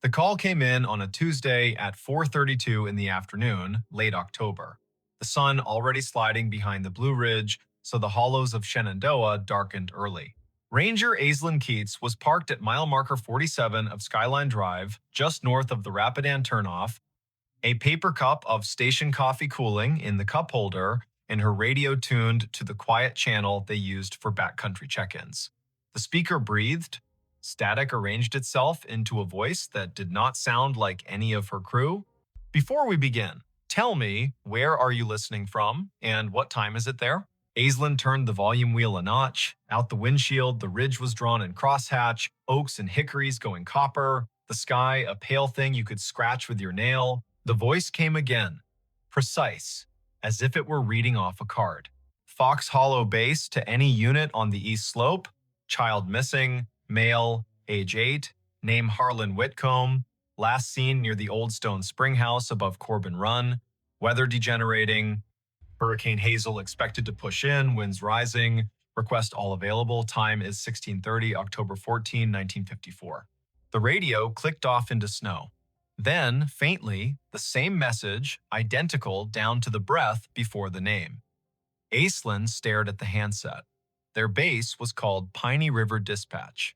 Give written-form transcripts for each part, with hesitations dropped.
The call came in on a Tuesday at 4:32 in the afternoon, late October. The sun already sliding behind the Blue Ridge, so the hollows of Shenandoah darkened early. Ranger Aislinn Keats was parked at mile marker 47 of Skyline Drive, just north of the Rapidan turnoff, a paper cup of station coffee cooling in the cup holder, and her radio tuned to the quiet channel they used for backcountry check-ins. The speaker breathed. Static arranged itself into a voice that did not sound like any of her crew. Before we begin, tell me, where are you listening from, and what time is it there? Aislinn turned the volume wheel a notch. Out the windshield, the ridge was drawn in crosshatch, oaks and hickories going copper, the sky a pale thing you could scratch with your nail. The voice came again, precise, as if it were reading off a card. Fox Hollow Base to any unit on the east slope. Child missing. Male, age 8. Name Harlan Whitcomb. Last seen near the Old Stone Spring House above Corbin Run. Weather degenerating. Hurricane Hazel expected to push in, winds rising. Request all available. Time is 16:30, October 14, 1954. The radio clicked off into snow. Then, faintly, the same message, identical down to the breath before the name. Aislinn stared at the handset. Their base was called Piney River Dispatch.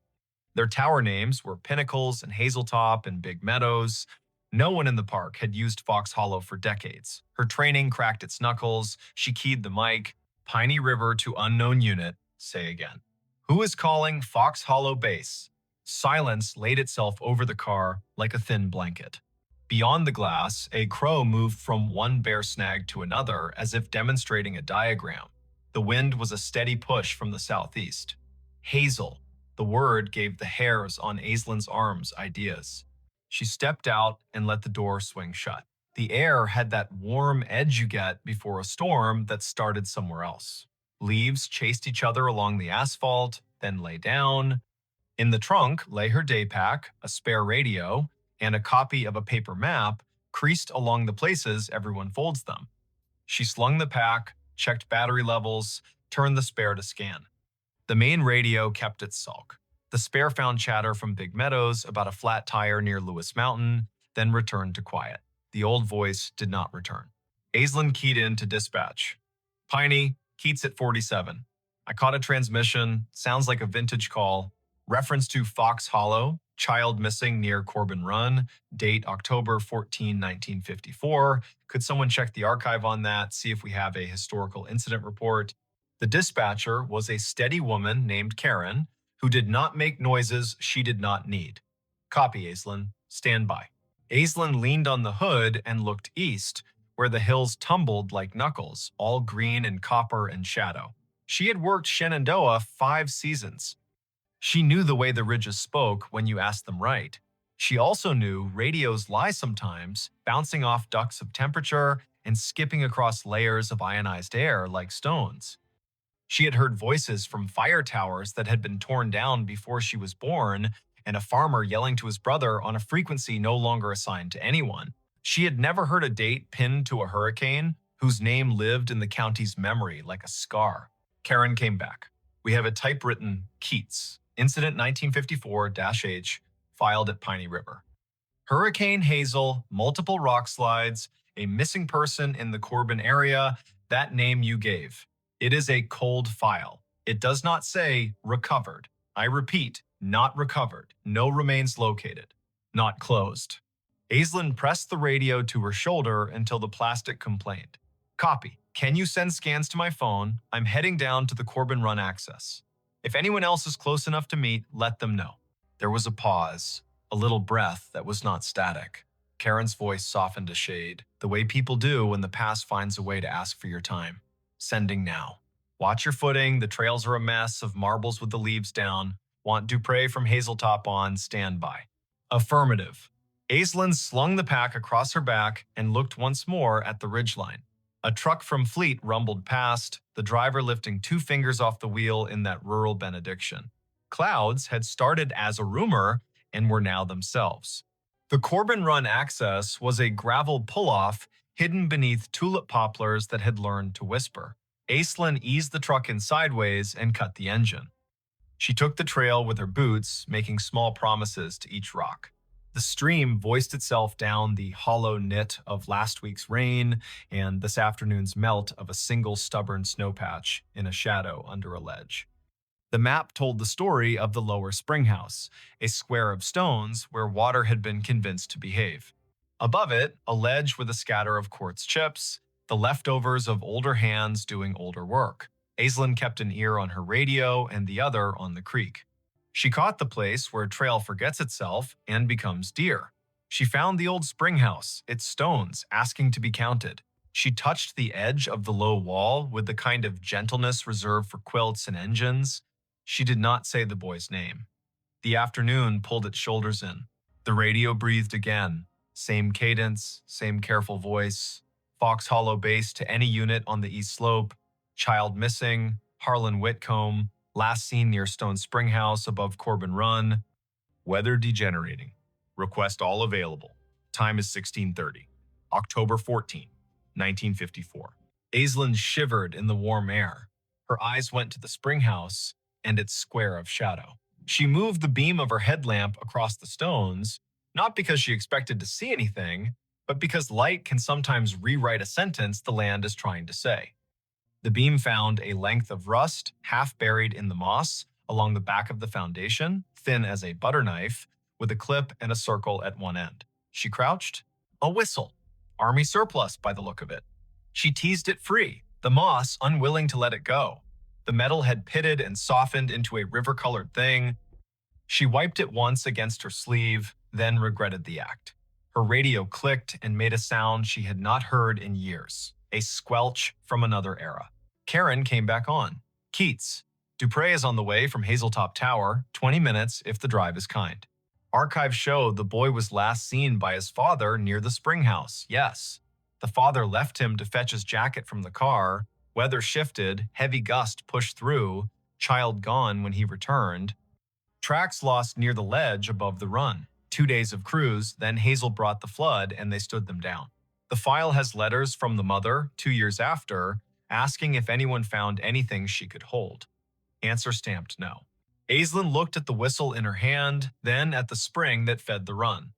Their tower names were Pinnacles and Hazeltop and Big Meadows. No one in the park had used Fox Hollow for decades. Her training cracked its knuckles. She keyed the mic. Piney River to unknown unit. Say again. Who is calling Fox Hollow Base? Silence laid itself over the car like a thin blanket. Beyond the glass, a crow moved from one bear snag to another as if demonstrating a diagram. The wind was a steady push from the southeast. Hazel. The word gave the hairs on Aislinn's arms ideas. She stepped out and let the door swing shut. The air had that warm edge you get before a storm that started somewhere else. Leaves chased each other along the asphalt, then lay down. In the trunk lay her day pack, a spare radio, and a copy of a paper map creased along the places everyone folds them. She slung the pack, checked battery levels, turned the spare to scan. The main radio kept its sulk. The spare found chatter from Big Meadows about a flat tire near Lewis Mountain, then returned to quiet. The old voice did not return. Aislinn keyed in to dispatch. Piney, Keats at 47. I caught a transmission, sounds like a vintage call. Reference to Fox Hollow, child missing near Corbin Run, date October 14, 1954. Could someone check the archive on that, see if we have a historical incident report? The dispatcher was a steady woman named Karen, who did not make noises she did not need. Copy, Aislinn. Stand by. Aislinn leaned on the hood and looked east, where the hills tumbled like knuckles, all green and copper and shadow. She had worked Shenandoah 5 seasons. She knew the way the ridges spoke when you asked them right. She also knew radios lie sometimes, bouncing off ducts of temperature and skipping across layers of ionized air like stones. She had heard voices from fire towers that had been torn down before she was born, and a farmer yelling to his brother on a frequency no longer assigned to anyone. She had never heard a date pinned to a hurricane whose name lived in the county's memory like a scar. Karen came back. We have a typewritten Keats, Incident 1954-H, filed at Piney River. Hurricane Hazel, multiple rock slides, a missing person in the Corbin area, that name you gave. It is a cold file. It does not say recovered. I repeat, not recovered. No remains located. Not closed. Aislinn pressed the radio to her shoulder until the plastic complained. Copy. Can you send scans to my phone? I'm heading down to the Corbin Run access. If anyone else is close enough to meet, let them know. There was a pause, a little breath that was not static. Karen's voice softened a shade, the way people do when the past finds a way to ask for your time. Sending now. Watch your footing, the trails are a mess of marbles with the leaves down. Want Dupre from Hazeltop on, stand by. Affirmative. Aislinn slung the pack across her back and looked once more at the ridgeline. A truck from Fleet rumbled past, the driver lifting 2 fingers off the wheel in that rural benediction. Clouds had started as a rumor and were now themselves. The Corbin Run access was a gravel pull-off hidden beneath tulip poplars that had learned to whisper. Aislinn eased the truck in sideways and cut the engine. She took the trail with her boots, making small promises to each rock. The stream voiced itself down the hollow knit of last week's rain and this afternoon's melt of a single stubborn snowpatch in a shadow under a ledge. The map told the story of the lower springhouse, a square of stones where water had been convinced to behave. Above it, a ledge with a scatter of quartz chips, the leftovers of older hands doing older work. Aislinn kept an ear on her radio and the other on the creek. She caught the place where a trail forgets itself and becomes deer. She found the old springhouse, its stones asking to be counted. She touched the edge of the low wall with the kind of gentleness reserved for quilts and engines. She did not say the boy's name. The afternoon pulled its shoulders in. The radio breathed again. Same cadence, same careful voice. Fox Hollow base to any unit on the east slope. Child missing. Harlan Whitcomb. Last seen near Stone Spring House above Corbin Run. Weather degenerating. Request all available. Time is 16:30. October 14, 1954. Aislinn shivered in the warm air. Her eyes went to the spring house and its square of shadow. She moved the beam of her headlamp across the stones, not because she expected to see anything, but because light can sometimes rewrite a sentence the land is trying to say. The beam found a length of rust half buried in the moss along the back of the foundation, thin as a butter knife, with a clip and a circle at one end. She crouched. A whistle. Army surplus by the look of it. She teased it free, the moss unwilling to let it go. The metal had pitted and softened into a river-colored thing. She wiped it once against her sleeve, then regretted the act. Her radio clicked and made a sound she had not heard in years, a squelch from another era. Karen came back on. Keats. Dupre is on the way from Hazeltop Tower, 20 minutes if the drive is kind. Archives show the boy was last seen by his father near the spring house, yes. The father left him to fetch his jacket from the car. Weather shifted, heavy gust pushed through, child gone when he returned. Tracks lost near the ledge above the run. 2 days of cruise, then Hazel brought the flood and they stood them down. The file has letters from the mother, 2 years after, asking if anyone found anything she could hold. Answer stamped no. Aislinn looked at the whistle in her hand, then at the spring that fed the run.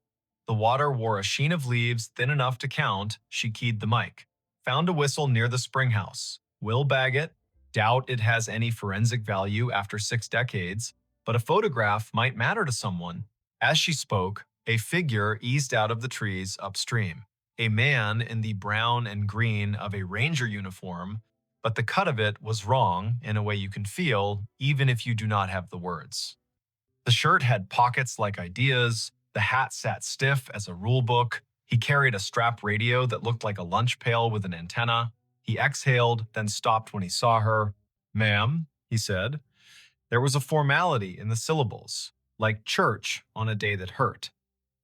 The water wore a sheen of leaves thin enough to count. She keyed the mic. Found a whistle near the spring house. Will bag it. Doubt it has any forensic value after 6 decades, but a photograph might matter to someone. As she spoke, a figure eased out of the trees upstream. A man in the brown and green of a ranger uniform, but the cut of it was wrong in a way you can feel even if you do not have the words. The shirt had pockets like ideas, the hat sat stiff as a rule book, he carried a strap radio that looked like a lunch pail with an antenna. He exhaled, then stopped when he saw her. "Ma'am," he said. There was a formality in the syllables, like church on a day that hurt.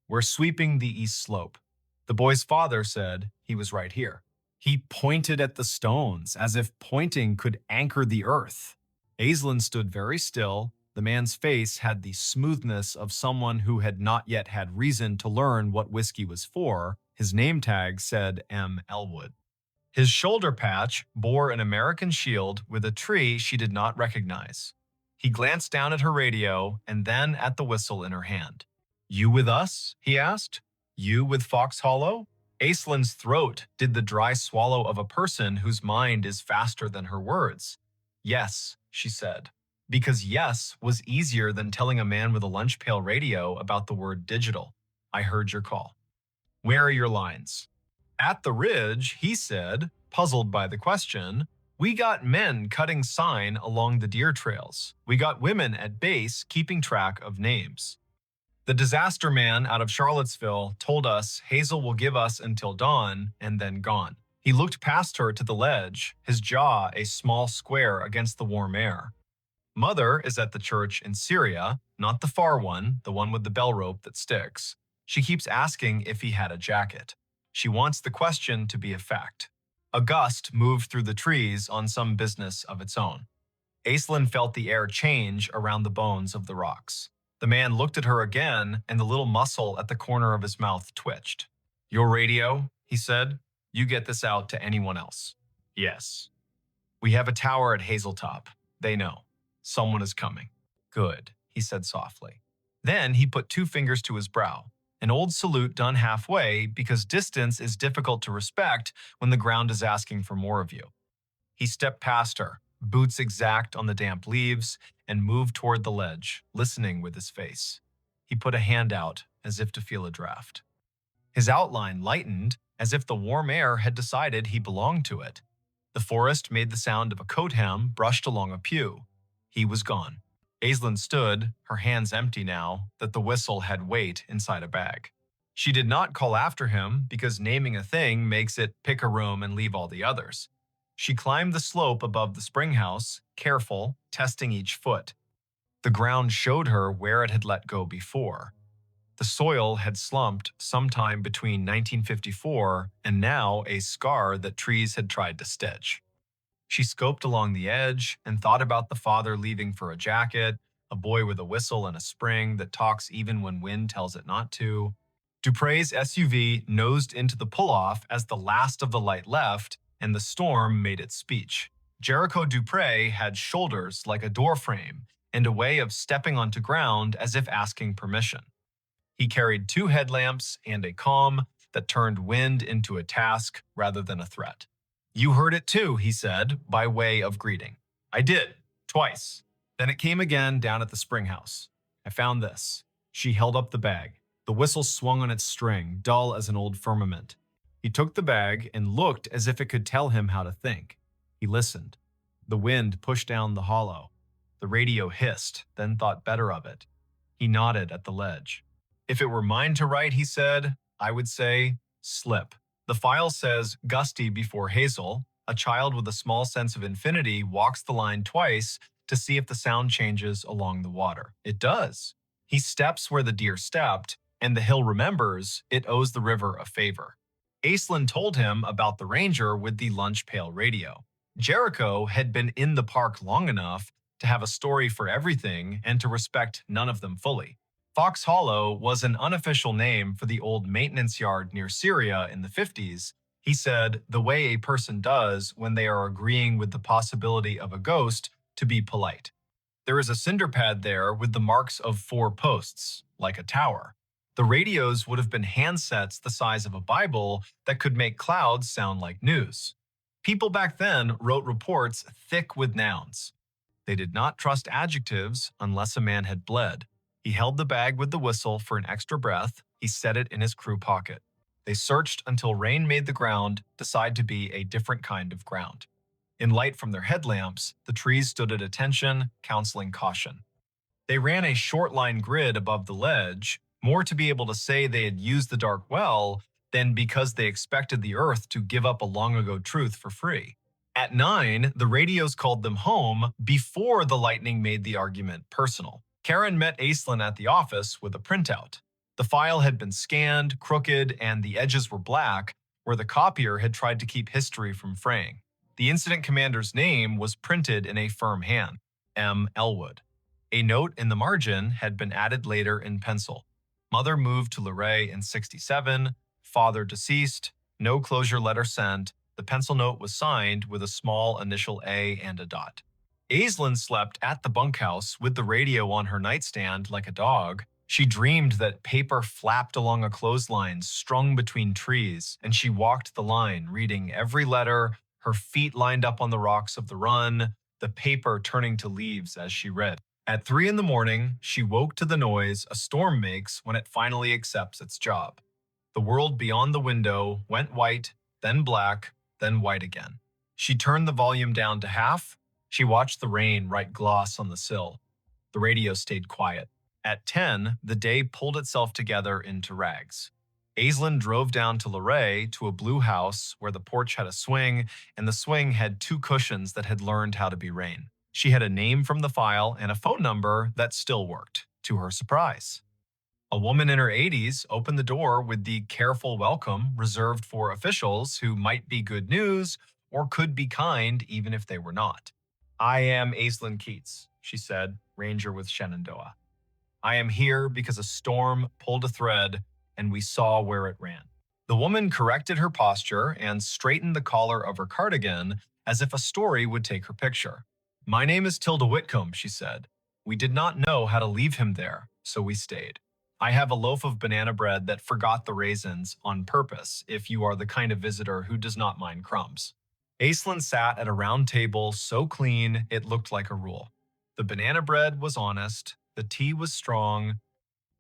"We're sweeping the east slope." The boy's father said he was right here. He pointed at the stones, as if pointing could anchor the earth. Aislinn stood very still. The man's face had the smoothness of someone who had not yet had reason to learn what whiskey was for. His name tag said M. Elwood. His shoulder patch bore an American shield with a tree she did not recognize. He glanced down at her radio and then at the whistle in her hand. "You with us?" he asked. "You with Fox Hollow?" Aislinn's throat did the dry swallow of a person whose mind is faster than her words. "Yes," she said, because yes was easier than telling a man with a lunch pail radio about the word digital. "I heard your call." "Where are your lines?" "At the ridge," he said, puzzled by the question. "We got men cutting sign along the deer trails. We got women at base keeping track of names. The disaster man out of Charlottesville told us Hazel will give us until dawn and then gone." He looked past her to the ledge, his jaw a small square against the warm air. "Mother is at the church in Syria, not the far one, the one with the bell rope that sticks. She keeps asking if he had a jacket. She wants the question to be a fact." A gust moved through the trees on some business of its own. Aislinn felt the air change around the bones of the rocks. The man looked at her again, and the little muscle at the corner of his mouth twitched. "Your radio," he said. "You get this out to anyone else." "Yes." "We have a tower at Hazeltop. They know. Someone is coming." "Good," he said softly. Then he put 2 fingers to his brow. an old salute done halfway because distance is difficult to respect when the ground is asking for more of you. He stepped past her, boots exact on the damp leaves, and moved toward the ledge, listening with his face. He put a hand out as if to feel a draft. His outline lightened as if the warm air had decided he belonged to it. The forest made the sound of a coat hem brushed along a pew. He was gone. Aislinn stood, her hands empty now that the whistle had weight inside a bag. She did not call after him because naming a thing makes it pick a room and leave all the others. She climbed the slope above the spring house, careful, testing each foot. The ground showed her where it had let go before. The soil had slumped sometime between 1954 and now a scar that trees had tried to stitch. She scoped along the edge and thought about the father leaving for a jacket, a boy with a whistle and a spring that talks even when wind tells it not to. Dupre's SUV nosed into the pull-off as the last of the light left, and the storm made its speech. Jericho Dupre had shoulders like a doorframe and a way of stepping onto ground as if asking permission. He carried 2 headlamps and a calm that turned wind into a task rather than a threat. "You heard it too," he said, by way of greeting. "I did, twice. Then it came again down at the spring house. I found this." She held up the bag. The whistle swung on its string, dull as an old firmament. He took the bag and looked as if it could tell him how to think. He listened. The wind pushed down the hollow. The radio hissed, then thought better of it. He nodded at the ledge. "If it were mine to write," he said, "I would say, slip." The file says gusty before hazel. A child with a small sense of infinity walks the line twice to see if the sound changes along the water. It does. He steps where the deer stepped, and the hill remembers it owes the river a favor. Aislinn told him about the ranger with the lunch pail radio. Jericho had been in the park long enough to have a story for everything and to respect none of them fully. Fox Hollow was an unofficial name for the old maintenance yard near Syria in the 50s. He said, the way a person does when they are agreeing with the possibility of a ghost to be polite. There is a cinder pad there with the marks of 4 posts, like a tower. The radios would have been handsets the size of a Bible that could make clouds sound like news. People back then wrote reports thick with nouns. They did not trust adjectives unless a man had bled. He held the bag with the whistle for an extra breath. He set it in his crew pocket. They searched until rain made the ground decide to be a different kind of ground. In light from their headlamps, the trees stood at attention, counseling caution. They ran a short line grid above the ledge, more to be able to say they had used the dark well than because they expected the earth to give up a long-ago truth for free. At 9, the radios called them home before the lightning made the argument personal. Karen met Aislinn at the office with a printout. The file had been scanned, crooked, and the edges were black, where the copier had tried to keep history from fraying. The incident commander's name was printed in a firm hand, M. Elwood. A note in the margin had been added later in pencil. Mother moved to Luray in 67, father deceased, no closure letter sent. The pencil note was signed with a small initial A and a dot. Aislinn slept at the bunkhouse with the radio on her nightstand like a dog. She dreamed that paper flapped along a clothesline strung between trees, and she walked the line, reading every letter, her feet lined up on the rocks of the run, the paper turning to leaves as she read. At 3 in the morning, she woke to the noise a storm makes when it finally accepts its job. The world beyond the window went white, then black, then white again. She turned the volume down to half. She watched the rain write gloss on the sill. The radio stayed quiet. At 10, the day pulled itself together into rags. Aislinn drove down to Luray to a blue house where the porch had a swing, and the swing had 2 cushions that had learned how to be rain. She had a name from the file and a phone number that still worked, to her surprise. A woman in her 80s opened the door with the careful welcome reserved for officials who might be good news or could be kind even if they were not. "I am Aislinn Keats," she said, ranger with Shenandoah. "I am here because a storm pulled a thread and we saw where it ran." The woman corrected her posture and straightened the collar of her cardigan as if a story would take her picture. "My name is Tilda Whitcomb," she said. "We did not know how to leave him there, so we stayed." I have a loaf of banana bread that forgot the raisins on purpose if you are the kind of visitor who does not mind crumbs. Aislinn sat at a round table so clean it looked like a rule. The banana bread was honest, the tea was strong.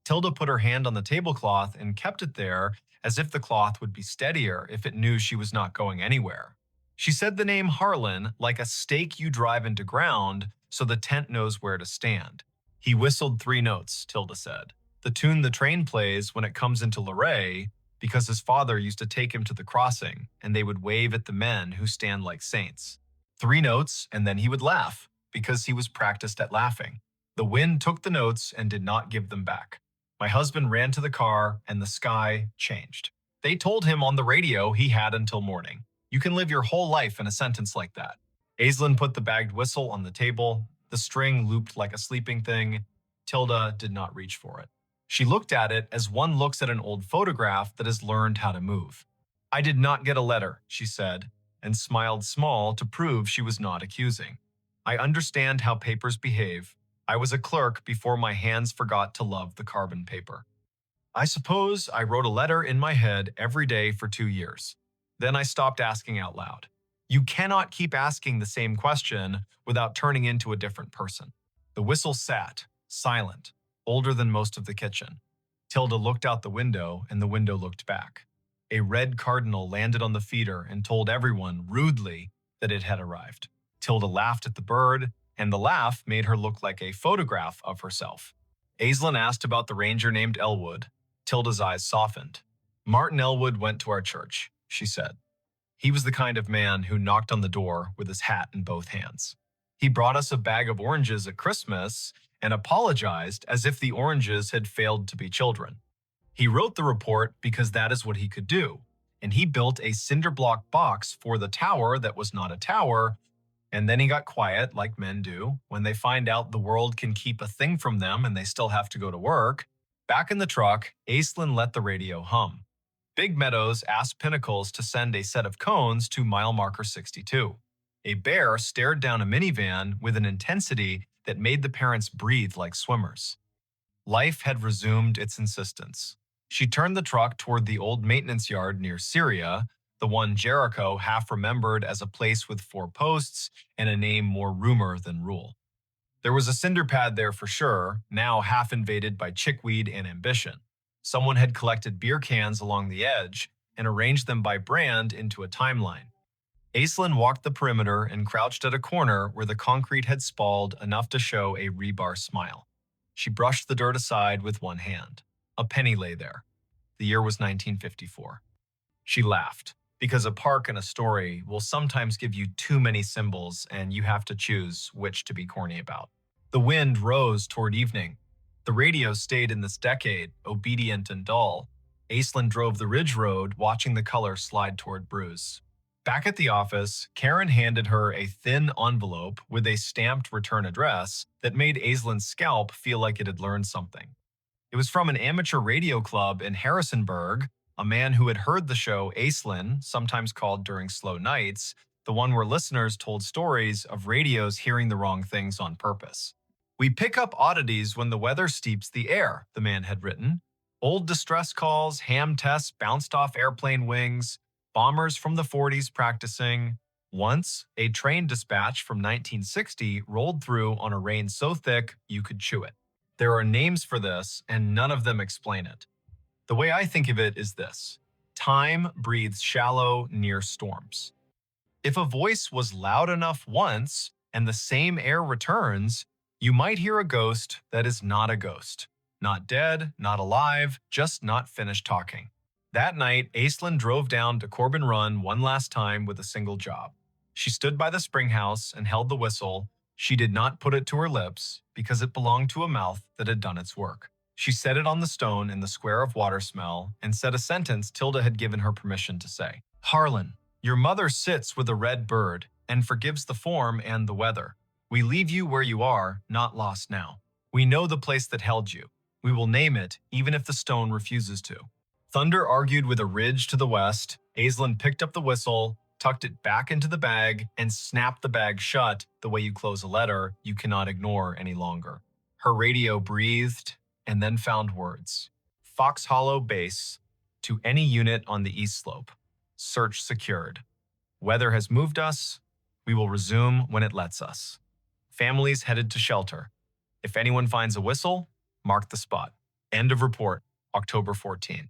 Tilda put her hand on the tablecloth and kept it there as if the cloth would be steadier if it knew she was not going anywhere. She said the name Harlan like a stake you drive into ground so the tent knows where to stand. He whistled 3 notes, Tilda said. The tune the train plays when it comes into Luray, because his father used to take him to the crossing and they would wave at the men who stand like saints. 3 notes and then he would laugh because he was practiced at laughing. The wind took the notes and did not give them back. My husband ran to the car and the sky changed. They told him on the radio he had until morning. You can live your whole life in a sentence like that. Aislinn put the bagged whistle on the table. The string looped like a sleeping thing. Tilda did not reach for it. She looked at it as one looks at an old photograph that has learned how to move. I did not get a letter, she said, and smiled small to prove she was not accusing. I understand how papers behave. I was a clerk before my hands forgot to love the carbon paper. I suppose I wrote a letter in my head every day for 2 years. Then I stopped asking out loud. You cannot keep asking the same question without turning into a different person. The whistle sat, silent, older than most of the kitchen. Tilda looked out the window and the window looked back. A red cardinal landed on the feeder and told everyone, rudely, that it had arrived. Tilda laughed at the bird, and the laugh made her look like a photograph of herself. Aislinn asked about the ranger named Elwood. Tilda's eyes softened. Martin Elwood went to our church, she said. He was the kind of man who knocked on the door with his hat in both hands. He brought us a bag of oranges at Christmas and apologized as if the oranges had failed to be children. He wrote the report because that is what he could do, and he built a cinder block box for the tower that was not a tower, and then he got quiet like men do when they find out the world can keep a thing from them and they still have to go to work. Back in the truck, Aislinn let the radio hum. Big Meadows asked Pinnacles to send a set of cones to mile marker 62. A bear stared down a minivan with an intensity that made the parents breathe like swimmers. Life had resumed its insistence. She turned the truck toward the old maintenance yard near Syria, the one Jericho half remembered as a place with 4 posts and a name more rumor than rule. There was a cinder pad there for sure, now half invaded by chickweed and ambition. Someone had collected beer cans along the edge and arranged them by brand into a timeline. Aislinn walked the perimeter and crouched at a corner where the concrete had spalled enough to show a rebar smile. She brushed the dirt aside with one hand. A penny lay there. The year was 1954. She laughed, because a park and a story will sometimes give you too many symbols and you have to choose which to be corny about. The wind rose toward evening. The radio stayed in this decade, obedient and dull. Aislinn drove the ridge road, watching the color slide toward Bruce. Back at the office, Karen handed her a thin envelope with a stamped return address that made Aislinn's scalp feel like it had learned something. It was from an amateur radio club in Harrisonburg, a man who had heard the show Aislinn, sometimes called During Slow Nights, the one where listeners told stories of radios hearing the wrong things on purpose. We pick up oddities when the weather steeps the air, the man had written. Old distress calls, ham tests bounced off airplane wings, bombers from the 40s practicing. Once, a train dispatch from 1960 rolled through on a rain so thick you could chew it. There are names for this, and none of them explain it. The way I think of it is this. Time breathes shallow near storms. If a voice was loud enough once and the same air returns, you might hear a ghost that is not a ghost. Not dead, not alive, just not finished talking. That night, Aislinn drove down to Corbin Run one last time with a single job. She stood by the spring house and held the whistle. She did not put it to her lips because it belonged to a mouth that had done its work. She set it on the stone in the square of water smell and said a sentence Tilda had given her permission to say. Harlan, your mother sits with a red bird and forgives the form and the weather. We leave you where you are, not lost now. We know the place that held you. We will name it, even if the stone refuses to. Thunder argued with a ridge to the west. Aislinn picked up the whistle, tucked it back into the bag, and snapped the bag shut the way you close a letter you cannot ignore any longer. Her radio breathed and then found words. Fox Hollow Base to any unit on the east slope. Search secured. Weather has moved us. We will resume when it lets us. Families headed to shelter. If anyone finds a whistle, mark the spot. End of report, October 14,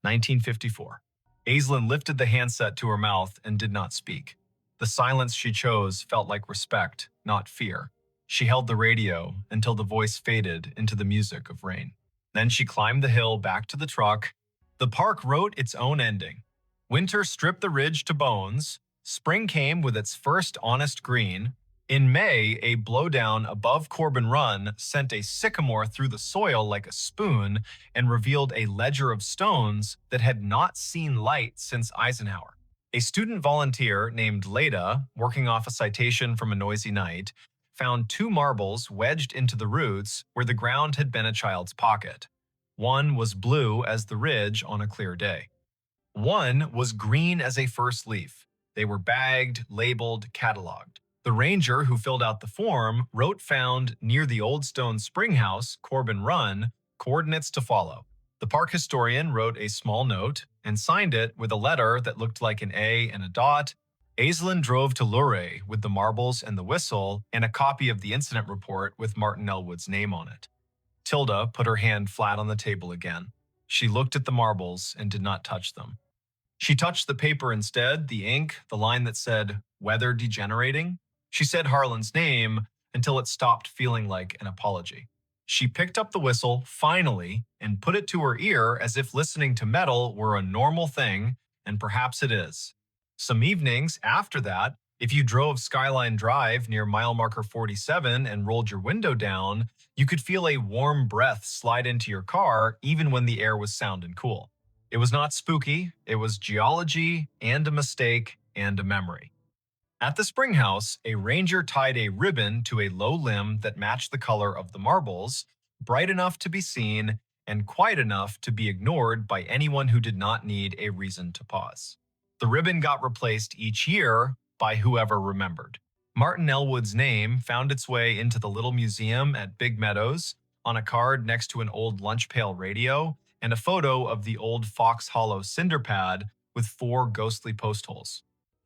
1954. Aislinn lifted the handset to her mouth and did not speak. The silence she chose felt like respect, not fear. She held the radio until the voice faded into the music of rain. Then she climbed the hill back to the truck. The park wrote its own ending. Winter stripped the ridge to bones. Spring came with its first honest green. In May, a blowdown above Corbin Run sent a sycamore through the soil like a spoon and revealed a ledger of stones that had not seen light since Eisenhower. A student volunteer named Leda, working off a citation from a noisy night, found 2 marbles wedged into the roots where the ground had been a child's pocket. One was blue as the ridge on a clear day. One was green as a first leaf. They were bagged, labeled, cataloged. The ranger who filled out the form wrote found near the old stone spring house, Corbin Run, coordinates to follow. The park historian wrote a small note and signed it with a letter that looked like an A and a dot. Aislinn drove to Luray with the marbles and the whistle and a copy of the incident report with Martin Elwood's name on it. Tilda put her hand flat on the table again. She looked at the marbles and did not touch them. She touched the paper instead, the ink, the line that said, "Weather degenerating." She said Harlan's name until it stopped feeling like an apology. She picked up the whistle, finally, and put it to her ear as if listening to metal were a normal thing, and perhaps it is. Some evenings after that, if you drove Skyline Drive near mile marker 47 and rolled your window down, you could feel a warm breath slide into your car even when the air was sound and cool. It was not spooky, it was geology and a mistake and a memory. At the spring house, a ranger tied a ribbon to a low limb that matched the color of the marbles, bright enough to be seen and quiet enough to be ignored by anyone who did not need a reason to pause. The ribbon got replaced each year by whoever remembered. Martin Elwood's name found its way into the little museum at Big Meadows on a card next to an old lunch pail radio and a photo of the old Fox Hollow cinder pad with 4 ghostly post holes.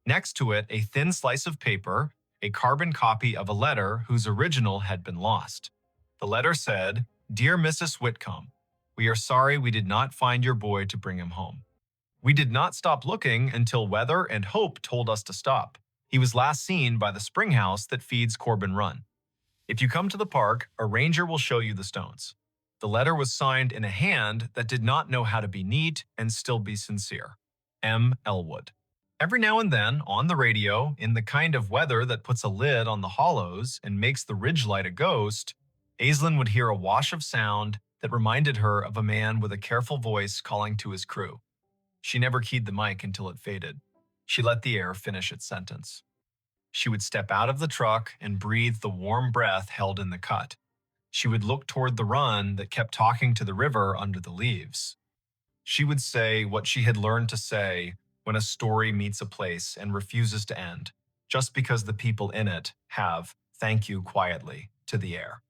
Next to it, a thin slice of paper, a carbon copy of a letter whose original had been lost. The letter said, "Dear Mrs. Whitcomb, we are sorry we did not find your boy to bring him home. We did not stop looking until weather and hope told us to stop. He was last seen by the spring house that feeds Corbin Run. If you come to the park, a ranger will show you the stones." The letter was signed in a hand that did not know how to be neat and still be sincere. M. Elwood. Every now and then, on the radio, in the kind of weather that puts a lid on the hollows and makes the ridgelight a ghost, Aislinn would hear a wash of sound that reminded her of a man with a careful voice calling to his crew. She never keyed the mic until it faded. She let the air finish its sentence. She would step out of the truck and breathe the warm breath held in the cut. She would look toward the run that kept talking to the river under the leaves. She would say what she had learned to say when a story meets a place and refuses to end, just because the people in it have "thank you quietly" to the air.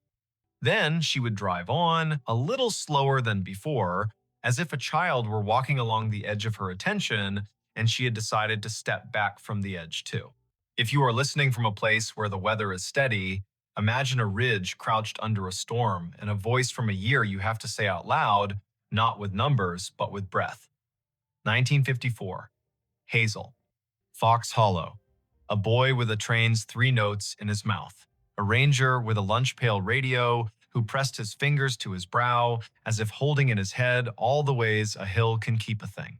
Then she would drive on, a little slower than before, as if a child were walking along the edge of her attention and she had decided to step back from the edge too. If you are listening from a place where the weather is steady, imagine a ridge crouched under a storm and a voice from a year you have to say out loud, not with numbers, but with breath. 1954. Hazel. Fox Hollow. A boy with a train's 3 notes in his mouth. A ranger with a lunch pail radio who pressed his fingers to his brow as if holding in his head all the ways a hill can keep a thing.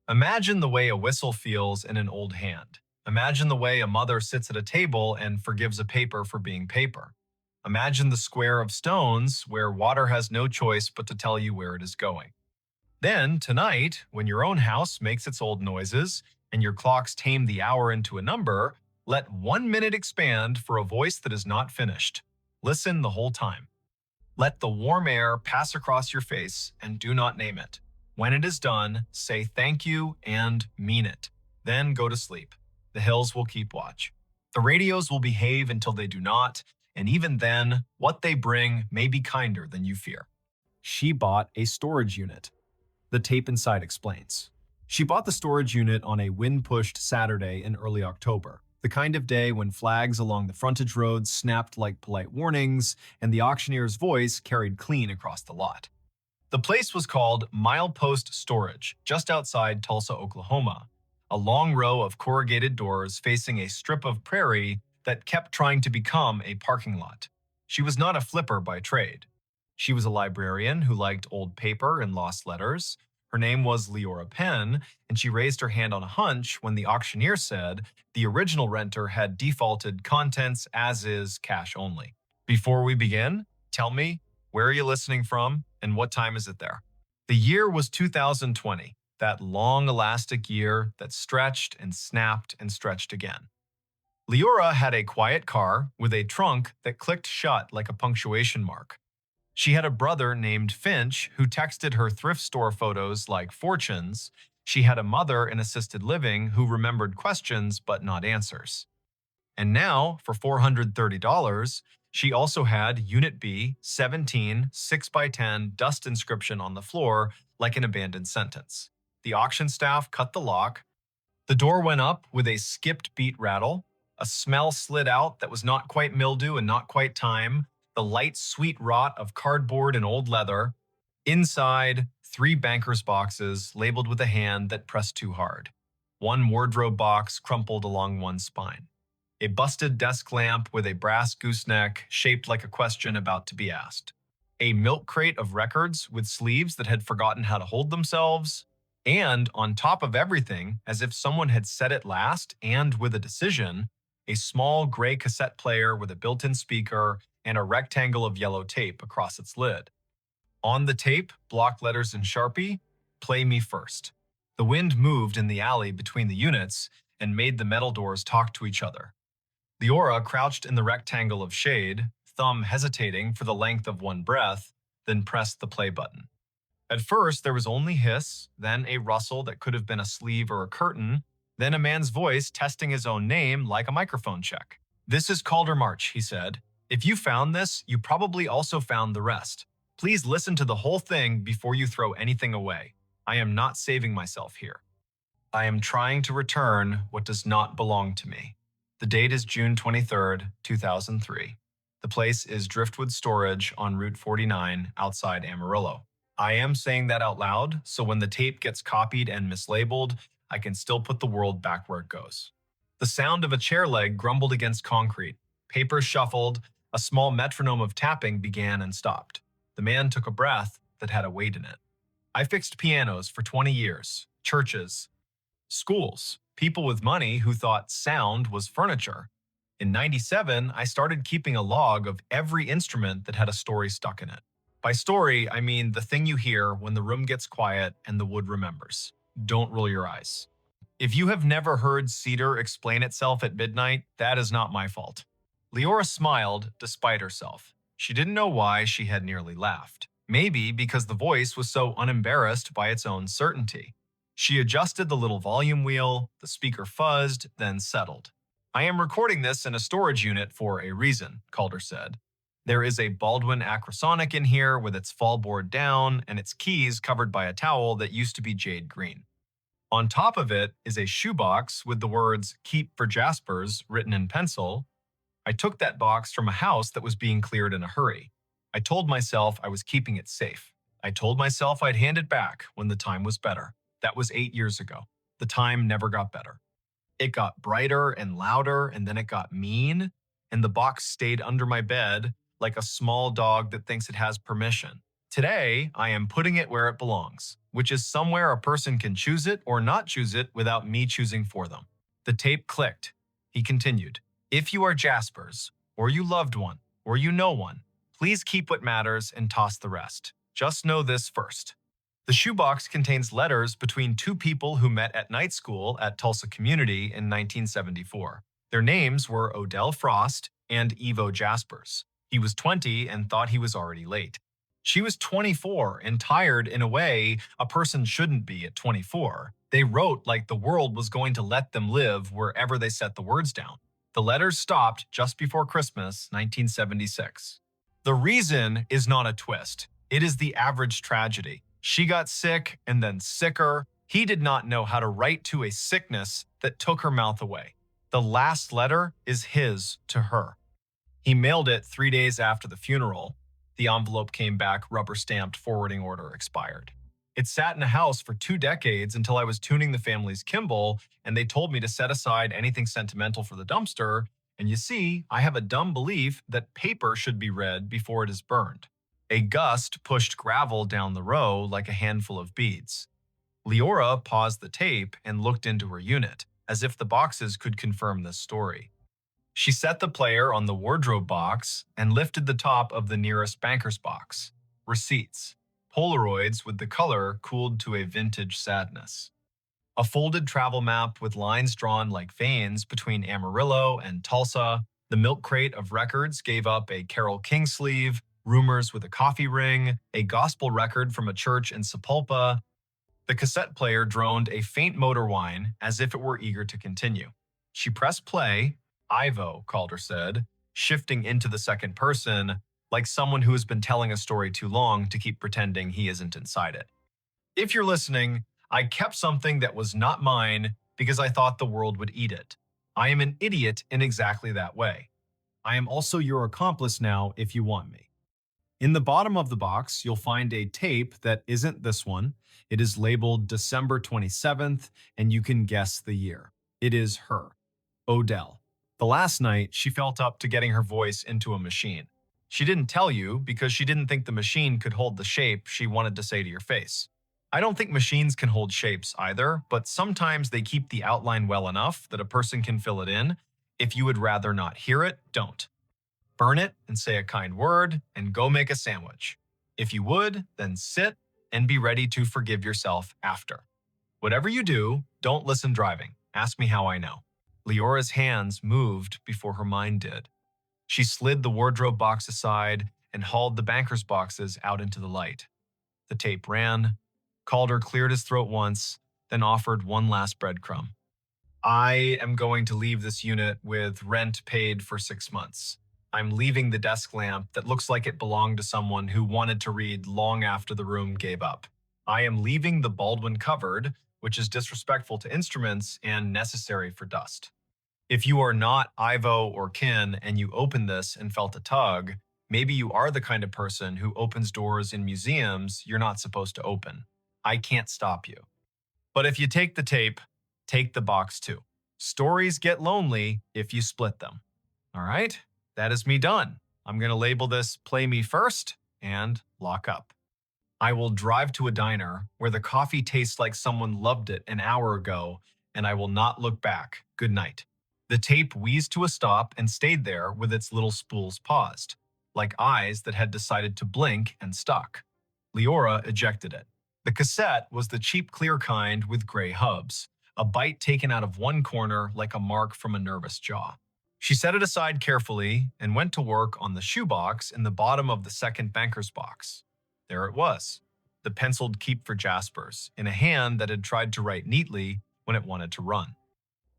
Imagine the way a whistle feels in an old hand. Imagine the way a mother sits at a table and forgives a paper for being paper. Imagine the square of stones where water has no choice but to tell you where it is going. Then, tonight, when your own house makes its old noises and your clocks tame the hour into a number, let 1 minute expand for a voice that is not finished. Listen the whole time. Let the warm air pass across your face and do not name it. When it is done, say thank you and mean it. Then go to sleep. The hills will keep watch. The radios will behave until they do not, and even then, what they bring may be kinder than you fear. She bought a storage unit. The tape inside explains. She bought the storage unit on a wind-pushed Saturday in early October, the kind of day when flags along the frontage roads snapped like polite warnings and the auctioneer's voice carried clean across the lot. The place was called Milepost Storage, just outside Tulsa, Oklahoma, a long row of corrugated doors facing a strip of prairie that kept trying to become a parking lot. She was not a flipper by trade. She was a librarian who liked old paper and lost letters. Her name was Leora Penn, and she raised her hand on a hunch when the auctioneer said the original renter had defaulted contents as is, cash only. Before we begin, tell me, where are you listening from and what time is it there? The year was 2020, that long elastic year that stretched and snapped and stretched again. Leora had a quiet car with a trunk that clicked shut like a punctuation mark. She had a brother named Finch who texted her thrift store photos like fortunes. She had a mother in assisted living who remembered questions but not answers. And now, for $430, she also had Unit B, 17, 6x10 dust inscription on the floor like an abandoned sentence. The auction staff cut the lock. The door went up with a skipped beat rattle. A smell slid out that was not quite mildew and not quite time. The light, sweet rot of cardboard and old leather. Inside, 3 banker's boxes labeled with a hand that pressed too hard. 1 wardrobe box crumpled along one spine. A busted desk lamp with a brass gooseneck shaped like a question about to be asked. A milk crate of records with sleeves that had forgotten how to hold themselves. And on top of everything, as if someone had said it last and with a decision, a small gray cassette player with a built-in speaker and a rectangle of yellow tape across its lid. On the tape, block letters in Sharpie, "Play me first." The wind moved in the alley between the units and made the metal doors talk to each other. Leora crouched in the rectangle of shade, thumb hesitating for the length of one breath, then pressed the play button. At first, there was only hiss, then a rustle that could have been a sleeve or a curtain, then a man's voice testing his own name like a microphone check. "This is Calder March," he said. "If you found this, you probably also found the rest. Please listen to the whole thing before you throw anything away. I am not saving myself here. I am trying to return what does not belong to me." The date is June 23rd, 2003. The place is Driftwood Storage on Route 49 outside Amarillo. I am saying that out loud, so when the tape gets copied and mislabeled, I can still put the world back where it goes. The sound of a chair leg grumbled against concrete. Papers shuffled. A small metronome of tapping began and stopped. The man took a breath that had a weight in it. "I fixed pianos for 20 years, churches, schools, people with money who thought sound was furniture. In '97, I started keeping a log of every instrument that had a story stuck in it. By story, I mean the thing you hear when the room gets quiet and the wood remembers. Don't roll your eyes. If you have never heard cedar explain itself at midnight, that is not my fault." Leora smiled despite herself. She didn't know why she had nearly laughed. Maybe because the voice was so unembarrassed by its own certainty. She adjusted the little volume wheel, the speaker fuzzed, then settled. "I am recording this in a storage unit for a reason," Calder said. "There is a Baldwin Acrosonic in here with its fallboard down and its keys covered by a towel that used to be jade green. On top of it is a shoebox with the words 'Keep for Jaspers' written in pencil. I took that box from a house that was being cleared in a hurry. I told myself I was keeping it safe. I told myself I'd hand it back when the time was better. That was 8 years ago. The time never got better. It got brighter and louder, and then it got mean, and the box stayed under my bed like a small dog that thinks it has permission. Today, I am putting it where it belongs, which is somewhere a person can choose it or not choose it without me choosing for them." The tape clicked. He continued. "If you are Jaspers, or you loved one, or you know one, please keep what matters and toss the rest. Just know this first. The shoebox contains letters between 2 people who met at night school at Tulsa Community in 1974. Their names were Odell Frost and Evo Jaspers. He was 20 and thought he was already late. She was 24 and tired in a way a person shouldn't be at 24. They wrote like the world was going to let them live wherever they set the words down. The letters stopped just before Christmas, 1976. The reason is not a twist. It is the average tragedy. She got sick and then sicker. He did not know how to write to a sickness that took her mouth away. The last letter is his to her. He mailed it 3 days after the funeral. The envelope came back rubber-stamped, forwarding order expired. It sat in a house for 2 decades until I was tuning the family's Kimball, and they told me to set aside anything sentimental for the dumpster. And you see, I have a dumb belief that paper should be read before it is burned. A gust pushed gravel down the row like a handful of beads. Leora paused the tape and looked into her unit, as if the boxes could confirm this story. She set the player on the wardrobe box and lifted the top of the nearest banker's box. Receipts. Polaroids with the color cooled to a vintage sadness. A folded travel map with lines drawn like veins between Amarillo and Tulsa. The milk crate of records gave up a Carole King sleeve, rumors with a coffee ring, a gospel record from a church in Sepulpa. The cassette player droned a faint motor whine as if it were eager to continue. She pressed play. Ivo, Calder said, shifting into the second person, like someone who has been telling a story too long to keep pretending he isn't inside it. If you're listening, I kept something that was not mine because I thought the world would eat it. I am an idiot in exactly that way. I am also your accomplice now if you want me. In the bottom of the box, you'll find a tape that isn't this one. It is labeled December 27th, and you can guess the year. It is her, Odell. The last night, she felt up to getting her voice into a machine. She didn't tell you because she didn't think the machine could hold the shape she wanted to say to your face. I don't think machines can hold shapes either, but sometimes they keep the outline well enough that a person can fill it in. If you would rather not hear it, don't. Burn it and say a kind word and go make a sandwich. If you would, then sit and be ready to forgive yourself after. Whatever you do, don't listen driving. Ask me how I know. Leora's hands moved before her mind did. She slid the wardrobe box aside and hauled the banker's boxes out into the light. The tape ran. Calder cleared his throat once, then offered one last breadcrumb. I am going to leave this unit with rent paid for 6 months. I'm leaving the desk lamp that looks like it belonged to someone who wanted to read long after the room gave up. I am leaving the Baldwin cupboard, which is disrespectful to instruments and necessary for dust. If you are not Ivo or Kin and you opened this and felt a tug, maybe you are the kind of person who opens doors in museums you're not supposed to open. I can't stop you. But if you take the tape, take the box too. Stories get lonely if you split them. All right, that is me done. I'm going to label this Play Me First and lock up. I will drive to a diner where the coffee tastes like someone loved it an hour ago, and I will not look back. Good night. The tape wheezed to a stop and stayed there with its little spools paused, like eyes that had decided to blink and stuck. Leora ejected it. The cassette was the cheap clear kind with gray hubs, a bite taken out of one corner like a mark from a nervous jaw. She set it aside carefully and went to work on the shoebox in the bottom of the second banker's box. There it was, the penciled Keep for Jaspers, in a hand that had tried to write neatly when it wanted to run.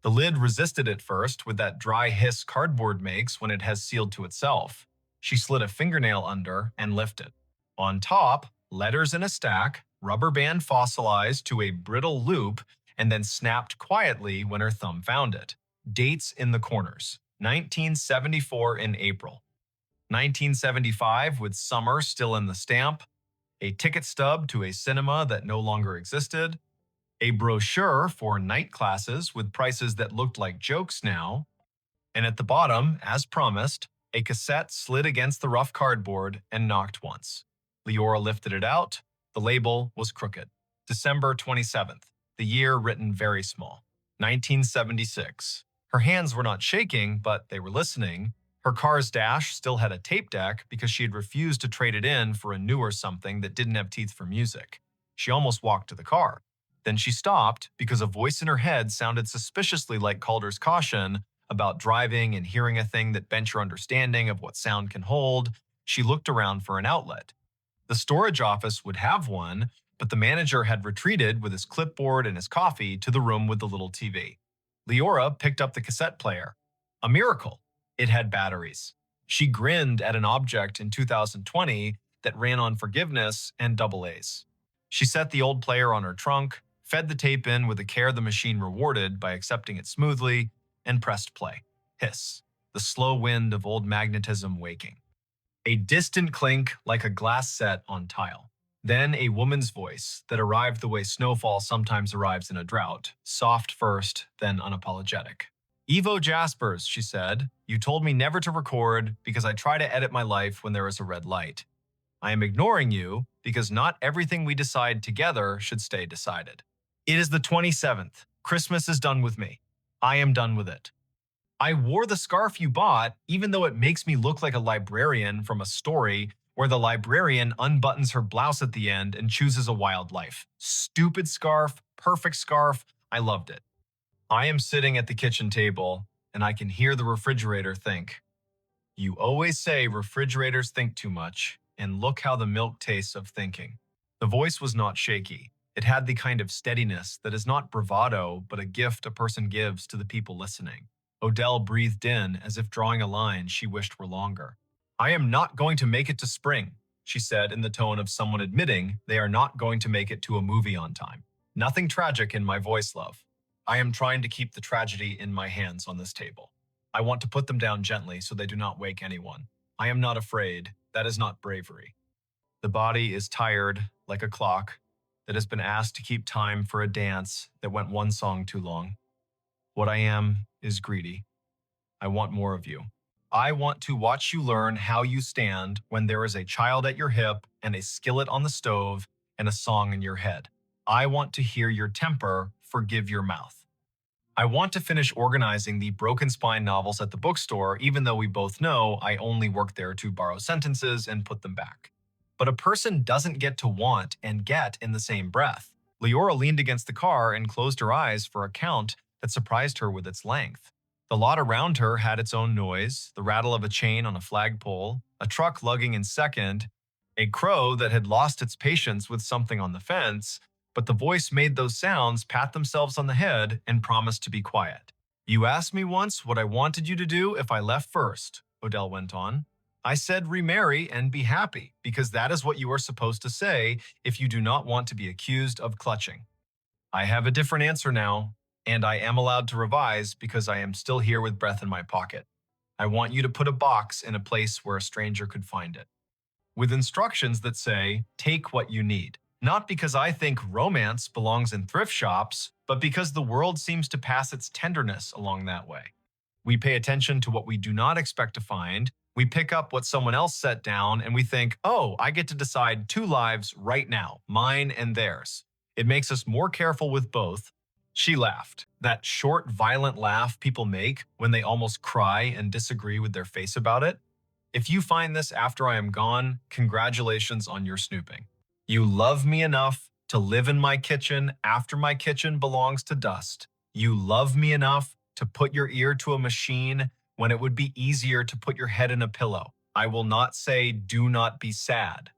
The lid resisted at first with that dry hiss cardboard makes when it has sealed to itself. She slid a fingernail under and lifted. On top, letters in a stack, rubber band fossilized to a brittle loop, and then snapped quietly when her thumb found it. Dates in the corners. 1974 in April. 1975 with summer still in the stamp. A ticket stub to a cinema that no longer existed. A brochure for night classes with prices that looked like jokes now. And at the bottom, as promised, a cassette slid against the rough cardboard and knocked once. Leora lifted it out. The label was crooked. December 27th, the year written very small. 1976. Her hands were not shaking, but they were listening. Her car's dash still had a tape deck because she had refused to trade it in for a newer something that didn't have teeth for music. She almost walked to the car. Then she stopped because a voice in her head sounded suspiciously like Calder's caution about driving and hearing a thing that bent your understanding of what sound can hold. She looked around for an outlet. The storage office would have one, but the manager had retreated with his clipboard and his coffee to the room with the little TV. Leora picked up the cassette player. A miracle. It had batteries. She grinned at an object in 2020 that ran on forgiveness and double A's. She set the old player on her trunk, fed the tape in with the care the machine rewarded by accepting it smoothly, and pressed play. Hiss, the slow wind of old magnetism waking. A distant clink like a glass set on tile. Then a woman's voice that arrived the way snowfall sometimes arrives in a drought, soft first, then unapologetic. Evo Jaspers, she said, you told me never to record because I try to edit my life when there is a red light. I am ignoring you because not everything we decide together should stay decided. It is the 27th. Christmas is done with me. I am done with it. I wore the scarf you bought, even though it makes me look like a librarian from a story where the librarian unbuttons her blouse at the end and chooses a wild life. Stupid scarf, perfect scarf. I loved it. I am sitting at the kitchen table, and I can hear the refrigerator think, you always say refrigerators think too much, and look how the milk tastes of thinking. The voice was not shaky. It had the kind of steadiness that is not bravado, but a gift a person gives to the people listening. Odell breathed in as if drawing a line she wished were longer. I am not going to make it to spring, she said in the tone of someone admitting they are not going to make it to a movie on time. Nothing tragic in my voice, love. I am trying to keep the tragedy in my hands on this table. I want to put them down gently so they do not wake anyone. I am not afraid. That is not bravery. The body is tired, like a clock, that has been asked to keep time for a dance that went one song too long. What I am is greedy. I want more of you. I want to watch you learn how you stand when there is a child at your hip and a skillet on the stove and a song in your head. I want to hear your temper forgive your mouth. I want to finish organizing the Broken Spine novels at the bookstore, even though we both know I only work there to borrow sentences and put them back. But a person doesn't get to want and get in the same breath. Leora leaned against the car and closed her eyes for a count that surprised her with its length. The lot around her had its own noise, the rattle of a chain on a flagpole, a truck lugging in second, a crow that had lost its patience with something on the fence, but the voice made those sounds pat themselves on the head and promise to be quiet. You asked me once what I wanted you to do if I left first, Odell went on. I said remarry and be happy, because that is what you are supposed to say if you do not want to be accused of clutching. I have a different answer now, and I am allowed to revise because I am still here with breath in my pocket. I want you to put a box in a place where a stranger could find it, with instructions that say, take what you need. Not because I think romance belongs in thrift shops, but because the world seems to pass its tenderness along that way. We pay attention to what we do not expect to find, we pick up what someone else set down, and we think, oh, I get to decide two lives right now, mine and theirs. It makes us more careful with both. She laughed, that short, violent laugh people make when they almost cry and disagree with their face about it. If you find this after I am gone, congratulations on your snooping. You love me enough to live in my kitchen after my kitchen belongs to dust. You love me enough to put your ear to a machine when it would be easier to put your head in a pillow. I will not say do not be sad.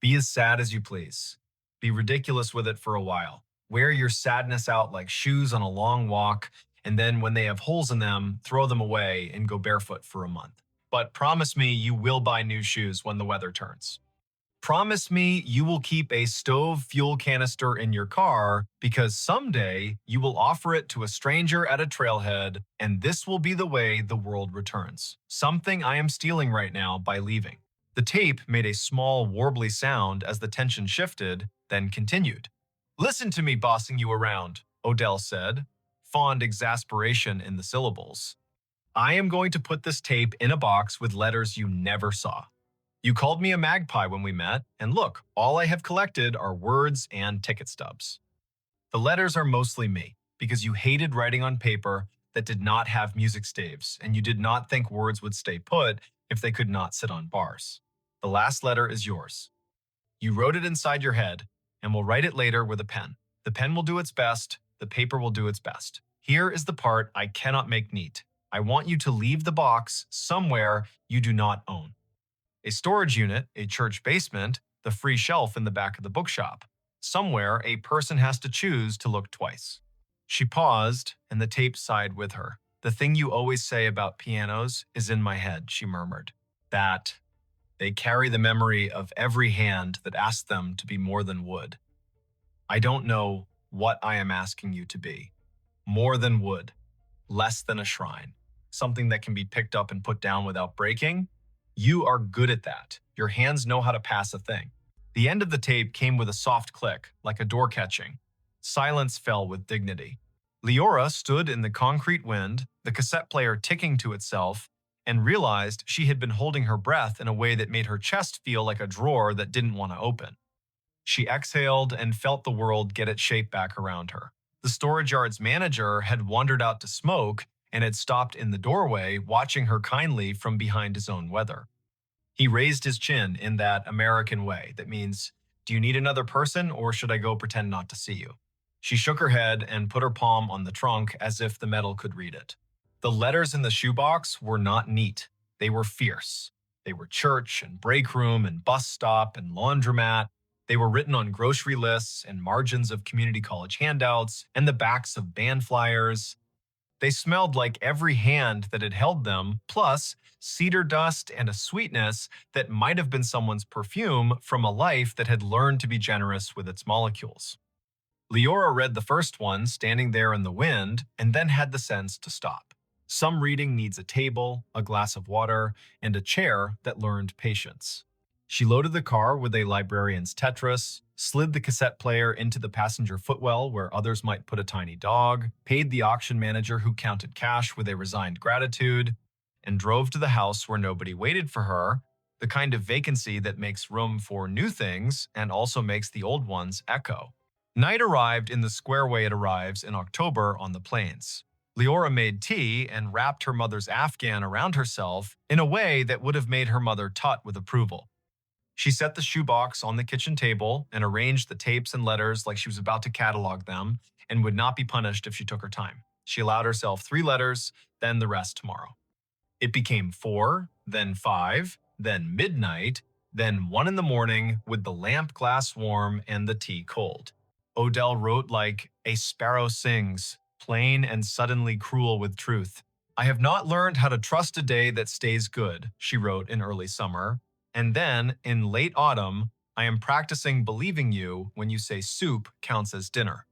Be as sad as you please. Be ridiculous with it for a while. Wear your sadness out like shoes on a long walk, and then when they have holes in them, throw them away and go barefoot for a month. But promise me you will buy new shoes when the weather turns. Promise me you will keep a stove fuel canister in your car because someday you will offer it to a stranger at a trailhead, and this will be the way the world returns. Something I am stealing right now by leaving. The tape made a small, warbly sound as the tension shifted, then continued. Listen to me bossing you around, Odell said, fond exasperation in the syllables. I am going to put this tape in a box with letters you never saw. You called me a magpie when we met, and look, all I have collected are words and ticket stubs. The letters are mostly me, because you hated writing on paper that did not have music staves, and you did not think words would stay put if they could not sit on bars. The last letter is yours. You wrote it inside your head, and will write it later with a pen. The pen will do its best, the paper will do its best. Here is the part I cannot make neat. I want you to leave the box somewhere you do not own. A storage unit, a church basement, the free shelf in the back of the bookshop. Somewhere a person has to choose to look twice. She paused, and the tape sighed with her. The thing you always say about pianos is in my head, she murmured. That They carry the memory of every hand that asked them to be more than wood. I don't know what I am asking you to be. More than wood, less than a shrine, something that can be picked up and put down without breaking. You are good at that. Your hands know how to pass a thing. The end of the tape came with a soft click, like a door catching. Silence fell with dignity. Leora stood in the concrete wind, the cassette player ticking to itself, and realized she had been holding her breath in a way that made her chest feel like a drawer that didn't want to open. She exhaled and felt the world get its shape back around her. The storage yard's manager had wandered out to smoke and had stopped in the doorway, watching her kindly from behind his own weather. He raised his chin in that American way that means, "Do you need another person or should I go pretend not to see you?" She shook her head and put her palm on the trunk as if the metal could read it. The letters in the shoebox were not neat. They were fierce. They were church and break room and bus stop and laundromat. They were written on grocery lists and margins of community college handouts and the backs of band flyers. They smelled like every hand that had held them, plus cedar dust and a sweetness that might have been someone's perfume from a life that had learned to be generous with its molecules. Leora read the first one, standing there in the wind, and then had the sense to stop. Some reading needs a table, a glass of water, and a chair that learned patience. She loaded the car with a librarian's Tetris, slid the cassette player into the passenger footwell where others might put a tiny dog, paid the auction manager who counted cash with a resigned gratitude, and drove to the house where nobody waited for her, the kind of vacancy that makes room for new things and also makes the old ones echo. Night arrived in the square way it arrives in October on the plains. Leora made tea and wrapped her mother's Afghan around herself in a way that would have made her mother tut with approval. She set the shoebox on the kitchen table and arranged the tapes and letters like she was about to catalog them and would not be punished if she took her time. She allowed herself 3 letters, then the rest tomorrow. It became 4, then 5, then midnight, then 1 in the morning with the lamp glass warm and the tea cold. Odell wrote like a sparrow sings, plain and suddenly cruel with truth. I have not learned how to trust a day that stays good, she wrote in early summer. And then, in late autumn, I am practicing believing you when you say soup counts as dinner.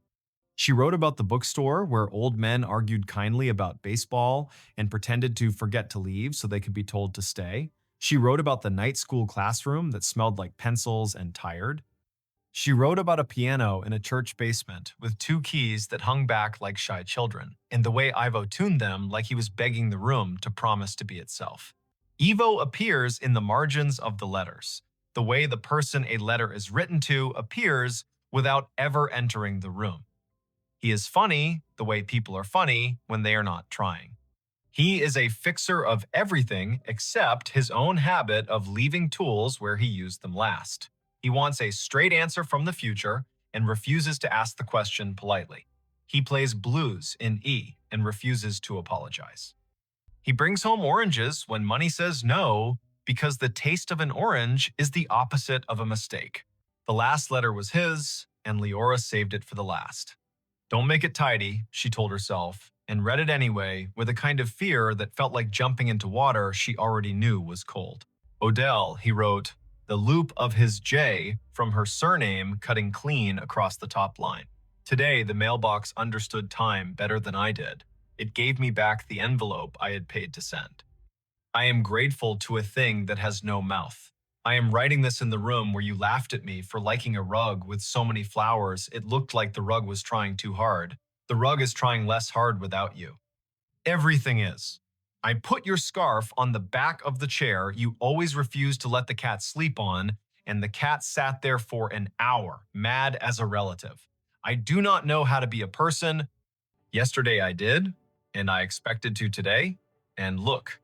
She wrote about the bookstore where old men argued kindly about baseball and pretended to forget to leave so they could be told to stay. She wrote about the night school classroom that smelled like pencils and tired. She wrote about a piano in a church basement with 2 keys that hung back like shy children, and the way Ivo tuned them like he was begging the room to promise to be itself. Ivo appears in the margins of the letters, the way the person a letter is written to appears without ever entering the room. He is funny the way people are funny when they are not trying. He is a fixer of everything except his own habit of leaving tools where he used them last. He wants a straight answer from the future and refuses to ask the question politely. He plays blues in E and refuses to apologize. He brings home oranges when money says no because the taste of an orange is the opposite of a mistake. The last letter was his, and Leora saved it for the last. Don't make it tidy, she told herself, and read it anyway with a kind of fear that felt like jumping into water she already knew was cold. Odell, he wrote, the loop of his J from her surname cutting clean across the top line. Today, the mailbox understood time better than I did. It gave me back the envelope I had paid to send. I am grateful to a thing that has no mouth. I am writing this in the room where you laughed at me for liking a rug with so many flowers it looked like the rug was trying too hard. The rug is trying less hard without you. Everything is. I put your scarf on the back of the chair you always refused to let the cat sleep on, and the cat sat there for an hour, mad as a relative. I do not know how to be a person. Yesterday I did, and I expected to today, and look,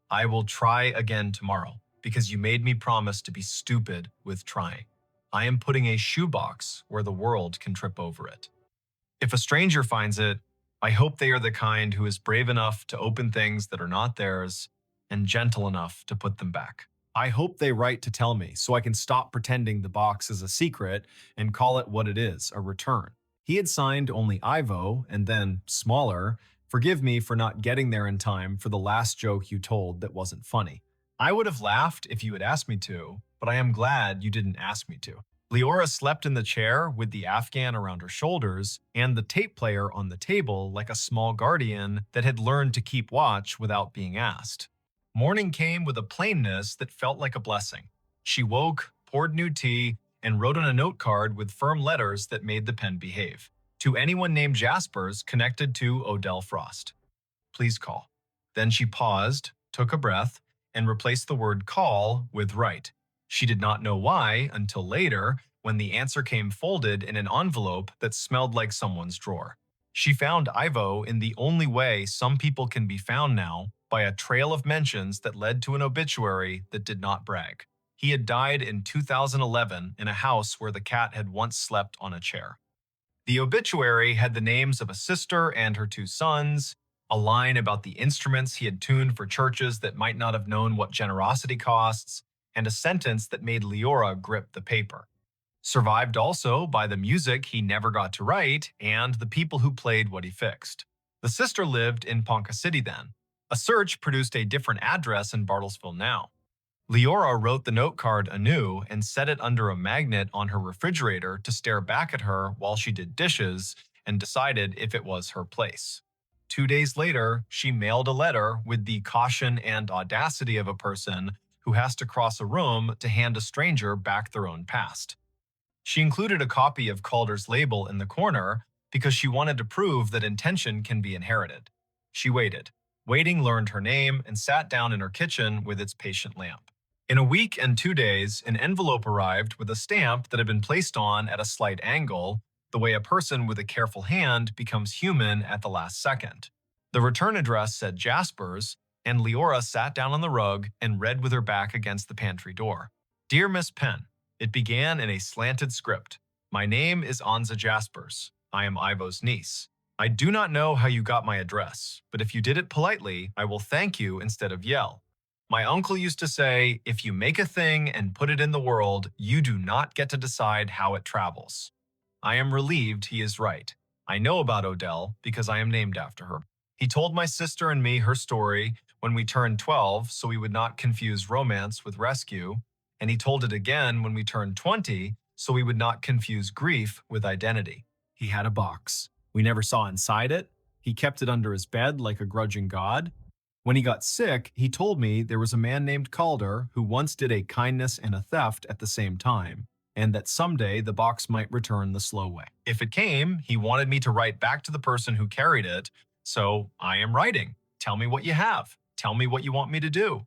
I will try again tomorrow because you made me promise to be stupid with trying. I am putting a shoebox where the world can trip over it. If a stranger finds it, I hope they are the kind who is brave enough to open things that are not theirs and gentle enough to put them back. I hope they write to tell me so I can stop pretending the box is a secret and call it what it is, a return. He had signed only Ivo and then, smaller, forgive me for not getting there in time for the last joke you told that wasn't funny. I would have laughed if you had asked me to, but I am glad you didn't ask me to. Leora slept in the chair with the Afghan around her shoulders and the tape player on the table like a small guardian that had learned to keep watch without being asked. Morning came with a plainness that felt like a blessing. She woke, poured new tea, and wrote on a note card with firm letters that made the pen behave. To anyone named Jaspers connected to Odell Frost. Please call. Then she paused, took a breath, and replaced the word call with write. She did not know why until later, when the answer came folded in an envelope that smelled like someone's drawer. She found Ivo in the only way some people can be found now, by a trail of mentions that led to an obituary that did not brag. He had died in 2011 in a house where the cat had once slept on a chair. The obituary had the names of a sister and her two sons, a line about the instruments he had tuned for churches that might not have known what generosity costs, and a sentence that made Leora grip the paper. Survived also by the music he never got to write and the people who played what he fixed. The sister lived in Ponca City then. A search produced a different address in Bartlesville now. Leora wrote the note card anew and set it under a magnet on her refrigerator to stare back at her while she did dishes and decided if it was her place. 2 days later, she mailed a letter with the caution and audacity of a person who has to cross a room to hand a stranger back their own past. She included a copy of Calder's label in the corner because she wanted to prove that intention can be inherited. She waited. Waiting learned her name and sat down in her kitchen with its patient lamp. In a week and 2 days, an envelope arrived with a stamp that had been placed on at a slight angle, the way a person with a careful hand becomes human at the last second. The return address said Jaspers, and Leora sat down on the rug and read with her back against the pantry door. Dear Miss Penn, it began in a slanted script. My name is Anza Jaspers. I am Ivo's niece. I do not know how you got my address, but if you did it politely, I will thank you instead of yell. My uncle used to say, if you make a thing and put it in the world, you do not get to decide how it travels. I am relieved he is right. I know about Odell because I am named after her. He told my sister and me her story when we turned 12 so we would not confuse romance with rescue, and he told it again when we turned 20 so we would not confuse grief with identity. He had a box. We never saw inside it. He kept it under his bed like a grudging god. When he got sick, he told me there was a man named Calder who once did a kindness and a theft at the same time, and that someday the box might return the slow way. If it came, he wanted me to write back to the person who carried it, so I am writing. Tell me what you have. Tell me what you want me to do.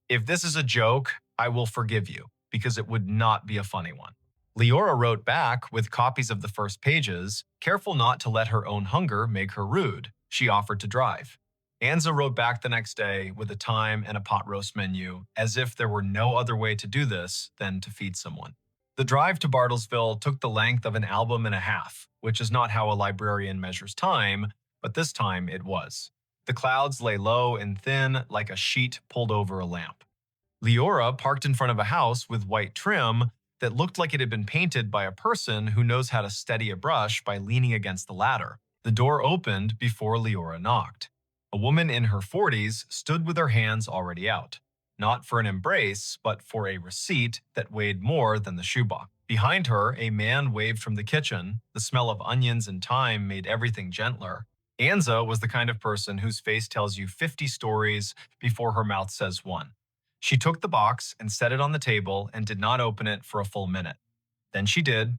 If this is a joke, I will forgive you, because it would not be a funny one. Leora wrote back with copies of the first pages, careful not to let her own hunger make her rude. She offered to drive. Anza wrote back the next day with a time and a pot roast menu, as if there were no other way to do this than to feed someone. The drive to Bartlesville took the length of an album and a half, which is not how a librarian measures time, but this time it was. The clouds lay low and thin like a sheet pulled over a lamp. Leora parked in front of a house with white trim that looked like it had been painted by a person who knows how to steady a brush by leaning against the ladder. The door opened before Leora knocked. A woman in her 40s stood with her hands already out, not for an embrace, but for a receipt that weighed more than the shoebox. Behind her, a man waved from the kitchen. The smell of onions and thyme made everything gentler. Anza was the kind of person whose face tells you 50 stories before her mouth says one. She took the box and set it on the table and did not open it for a full minute. Then she did.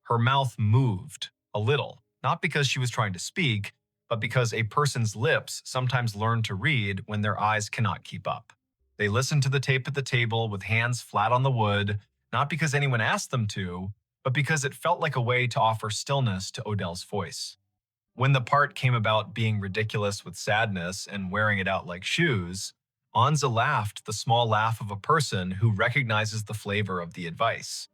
Her mouth moved, a little, not because she was trying to speak, but because a person's lips sometimes learn to read when their eyes cannot keep up. They listened to the tape at the table with hands flat on the wood, not because anyone asked them to, but because it felt like a way to offer stillness to Odell's voice. When the part came about being ridiculous with sadness and wearing it out like shoes, Anza laughed the small laugh of a person who recognizes the flavor of the advice.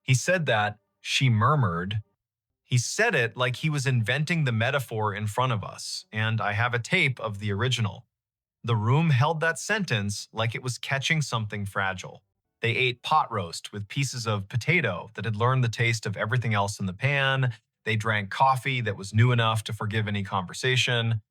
He said that, she murmured. He said it like he was inventing the metaphor in front of us, and I have a tape of the original. The room held that sentence like it was catching something fragile. They ate pot roast with pieces of potato that had learned the taste of everything else in the pan. They drank coffee that was new enough to forgive any conversation.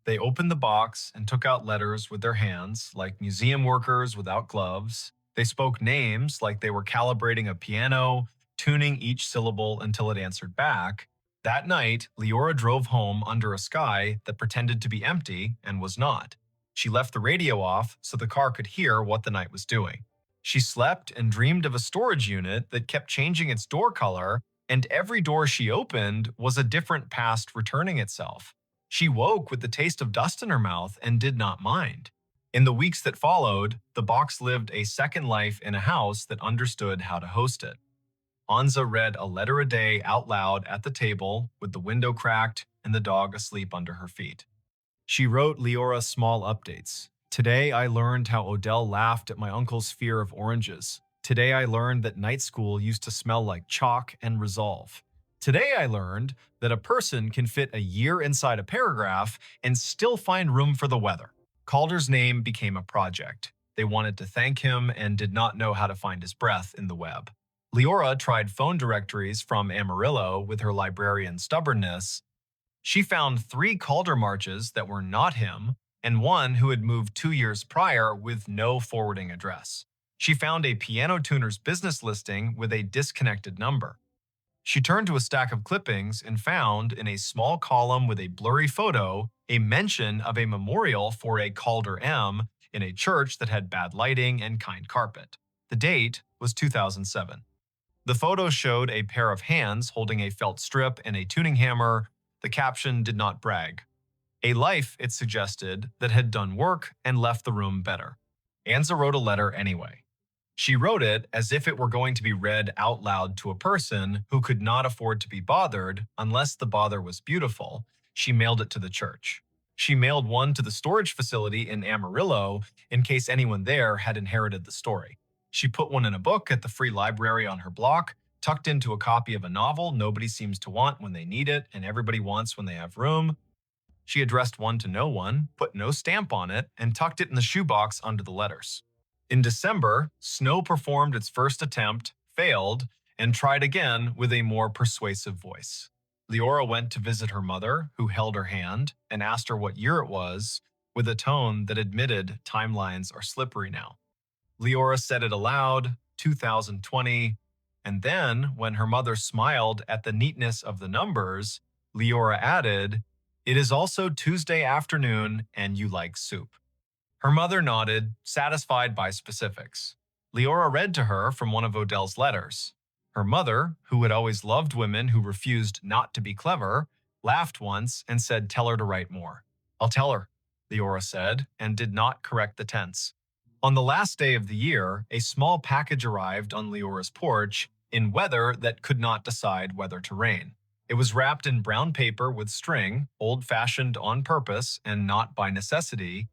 They opened the box and took out letters with their hands, like museum workers without gloves. They spoke names like they were calibrating a piano, tuning each syllable until it answered back. That night, Leora drove home under a sky that pretended to be empty and was not. She left the radio off so the car could hear what the night was doing. She slept and dreamed of a storage unit that kept changing its door color, and every door she opened was a different past returning itself. She woke with the taste of dust in her mouth and did not mind. In the weeks that followed, the box lived a second life in a house that understood how to host it. Anza read a letter a day out loud at the table with the window cracked and the dog asleep under her feet. She wrote Leora small updates. Today I learned how Odell laughed at my uncle's fear of oranges. Today I learned that night school used to smell like chalk and resolve. Today I learned that a person can fit a year inside a paragraph and still find room for the weather. Calder's name became a project. They wanted to thank him and did not know how to find his breath in the web. Leora tried phone directories from Amarillo with her librarian stubbornness. She found 3 Calder marches that were not him and one who had moved 2 years prior with no forwarding address. She found a piano tuner's business listing with a disconnected number. She turned to a stack of clippings and found, in a small column with a blurry photo, a mention of a memorial for a Calder M in a church that had bad lighting and kind carpet. The date was 2007. The photo showed a pair of hands holding a felt strip and a tuning hammer. The caption did not brag. A life, it suggested, that had done work and left the room better. Anza wrote a letter anyway. She wrote it as if it were going to be read out loud to a person who could not afford to be bothered unless the bother was beautiful. She mailed it to the church. She mailed one to the storage facility in Amarillo in case anyone there had inherited the story. She put one in a book at the free library on her block, tucked into a copy of a novel nobody seems to want when they need it and everybody wants when they have room. She addressed one to no one, put no stamp on it, and tucked it in the shoebox under the letters. In December, Snow performed its first attempt, failed, and tried again with a more persuasive voice. Leora went to visit her mother, who held her hand, and asked her what year it was, with a tone that admitted timelines are slippery now. Leora said it aloud, 2020, and then, when her mother smiled at the neatness of the numbers, Leora added, "It is also Tuesday afternoon, and you like soup." Her mother nodded, satisfied by specifics. Leora read to her from one of Odell's letters. Her mother, who had always loved women who refused not to be clever, laughed once and said, "Tell her to write more." "I'll tell her," Leora said, and did not correct the tense. On the last day of the year, a small package arrived on Leora's porch in weather that could not decide whether to rain. It was wrapped in brown paper with string, old-fashioned on purpose and not by necessity.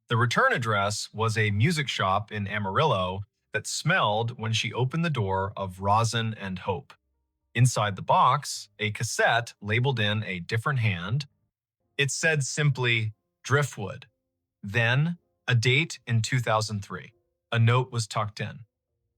The return address was a music shop in Amarillo that smelled, when she opened the door, of rosin and hope. Inside the box, a cassette labeled in a different hand. It said simply, "Driftwood." Then, a date in 2003. A note was tucked in.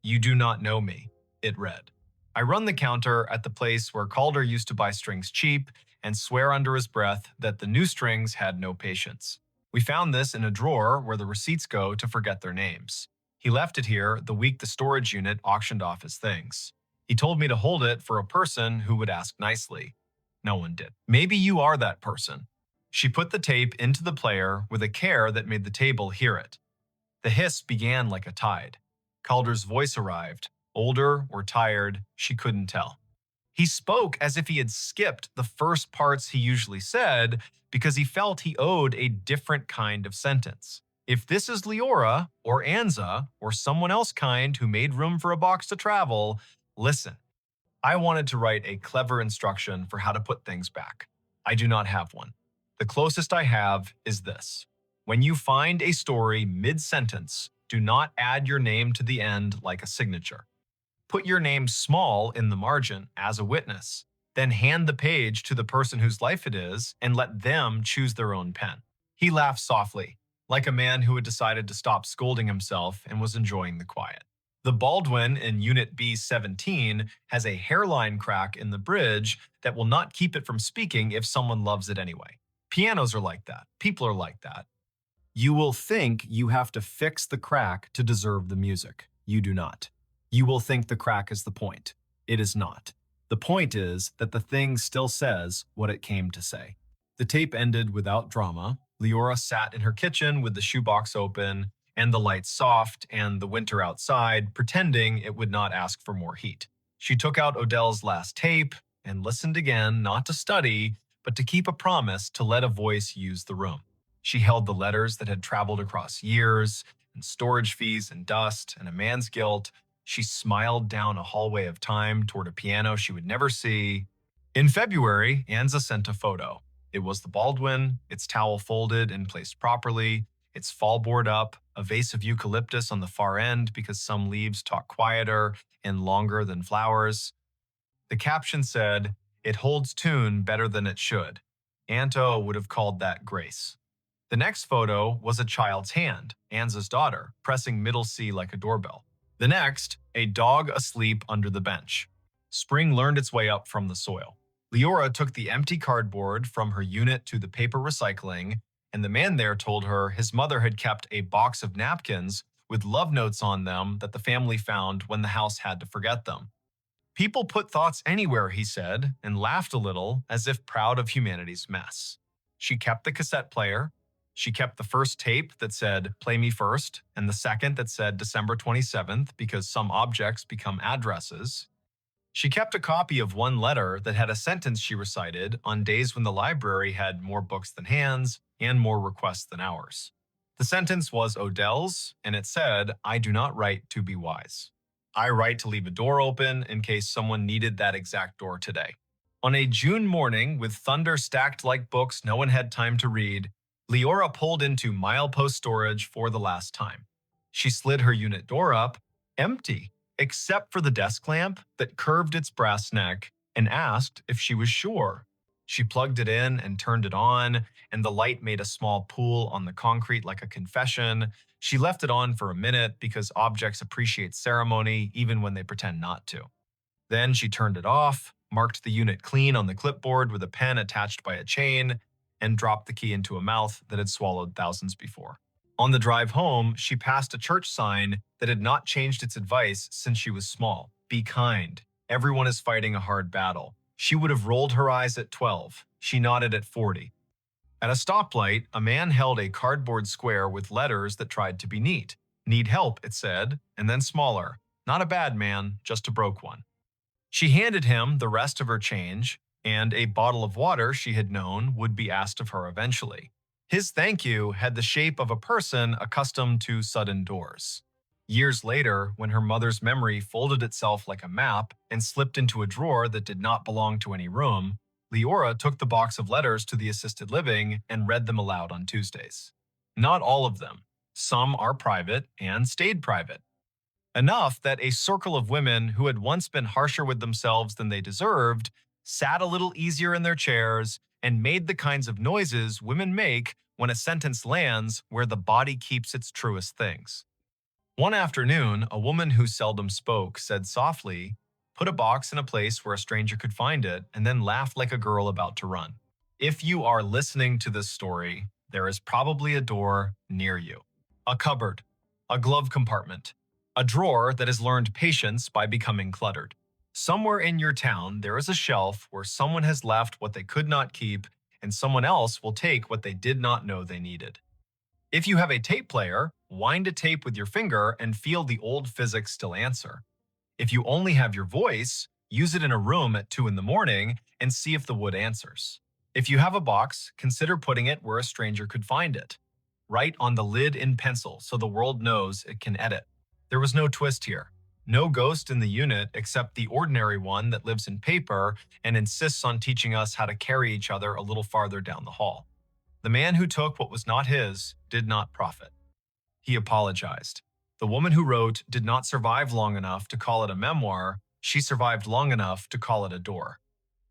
"You do not know me," it read. "I run the counter at the place where Calder used to buy strings cheap and swear under his breath that the new strings had no patience. We found this in a drawer where the receipts go to forget their names. He left it here the week the storage unit auctioned off his things. He told me to hold it for a person who would ask nicely. No one did. Maybe you are that person." She put the tape into the player with a care that made the table hear it. The hiss began like a tide. Calder's voice arrived. Older or tired, she couldn't tell. He spoke as if he had skipped the first parts he usually said because he felt he owed a different kind of sentence. If this is Leora, or Anza, or someone else kind who made room for a box to travel, listen. I wanted to write a clever instruction for how to put things back. I do not have one. The closest I have is this. When you find a story mid-sentence, do not add your name to the end like a signature. Put your name small in the margin as a witness. Then hand the page to the person whose life it is and let them choose their own pen. He laughed softly, like a man who had decided to stop scolding himself and was enjoying the quiet. The Baldwin in Unit B-17 has a hairline crack in the bridge that will not keep it from speaking if someone loves it anyway. Pianos are like that. People are like that. You will think you have to fix the crack to deserve the music. You do not. You will think the crack is the point. It is not. The point is that the thing still says what it came to say. The tape ended without drama. Leora sat in her kitchen with the shoebox open and the lights soft and the winter outside, pretending it would not ask for more heat. She took out Odell's last tape and listened again, not to study, but to keep a promise to let a voice use the room. She held the letters that had traveled across years, and storage fees and dust and a man's guilt. She smiled down a hallway of time toward a piano she would never see. In February, Anza sent a photo. It was the Baldwin, its towel folded and placed properly, its fallboard up, a vase of eucalyptus on the far end because some leaves talk quieter and longer than flowers. The caption said, "It holds tune better than it should." Anto would have called that grace. The next photo was a child's hand, Anza's daughter, pressing middle C like a doorbell. The next, a dog asleep under the bench. Spring learned its way up from the soil. Leora took the empty cardboard from her unit to the paper recycling, and the man there told her his mother had kept a box of napkins with love notes on them that the family found when the house had to forget them. People put thoughts anywhere, he said, and laughed a little as if proud of humanity's mess. She kept the cassette player. She kept the first tape that said, "Play me first," and the second that said December 27th because some objects become addresses. She kept a copy of one letter that had a sentence she recited on days when the library had more books than hands and more requests than hours. The sentence was Odell's, and it said, "I do not write to be wise. I write to leave a door open in case someone needed that exact door today." On a June morning, with thunder stacked like books no one had time to read, Leora pulled into milepost storage for the last time. She slid her unit door up, empty, except for the desk lamp that curved its brass neck, and asked if she was sure. She plugged it in and turned it on, and the light made a small pool on the concrete like a confession. She left it on for a minute because objects appreciate ceremony even when they pretend not to. Then she turned it off, marked the unit clean on the clipboard with a pen attached by a chain, and dropped the key into a mouth that had swallowed thousands before. On the drive home, she passed a church sign that had not changed its advice since she was small. Be kind. Everyone is fighting a hard battle. She would have rolled her eyes at 12. She nodded at 40. At a stoplight, a man held a cardboard square with letters that tried to be neat. "Need help," it said, and then smaller. "Not a bad man, just a broke one." She handed him the rest of her change, and a bottle of water she had known would be asked of her eventually. His thank you had the shape of a person accustomed to sudden doors. Years later, when her mother's memory folded itself like a map and slipped into a drawer that did not belong to any room, Leora took the box of letters to the assisted living and read them aloud on Tuesdays. Not all of them. Some are private and stayed private. Enough that a circle of women who had once been harsher with themselves than they deserved sat a little easier in their chairs and made the kinds of noises women make when a sentence lands where the body keeps its truest things. One afternoon, a woman who seldom spoke said softly, "Put a box in a place where a stranger could find it," and then laughed like a girl about to run. If you are listening to this story, there is probably a door near you. A cupboard, a glove compartment, a drawer that has learned patience by becoming cluttered. Somewhere in your town, there is a shelf where someone has left what they could not keep, and someone else will take what they did not know they needed. If you have a tape player, wind a tape with your finger and feel the old physics still answer. If you only have your voice, use it in a room at 2 in the morning and see if the wood answers. If you have a box, consider putting it where a stranger could find it. Write on the lid in pencil so the world knows it can edit. There was no twist here. No ghost in the unit except the ordinary one that lives in paper and insists on teaching us how to carry each other a little farther down the hall. The man who took what was not his did not profit. He apologized. The woman who wrote did not survive long enough to call it a memoir. She survived long enough to call it a door.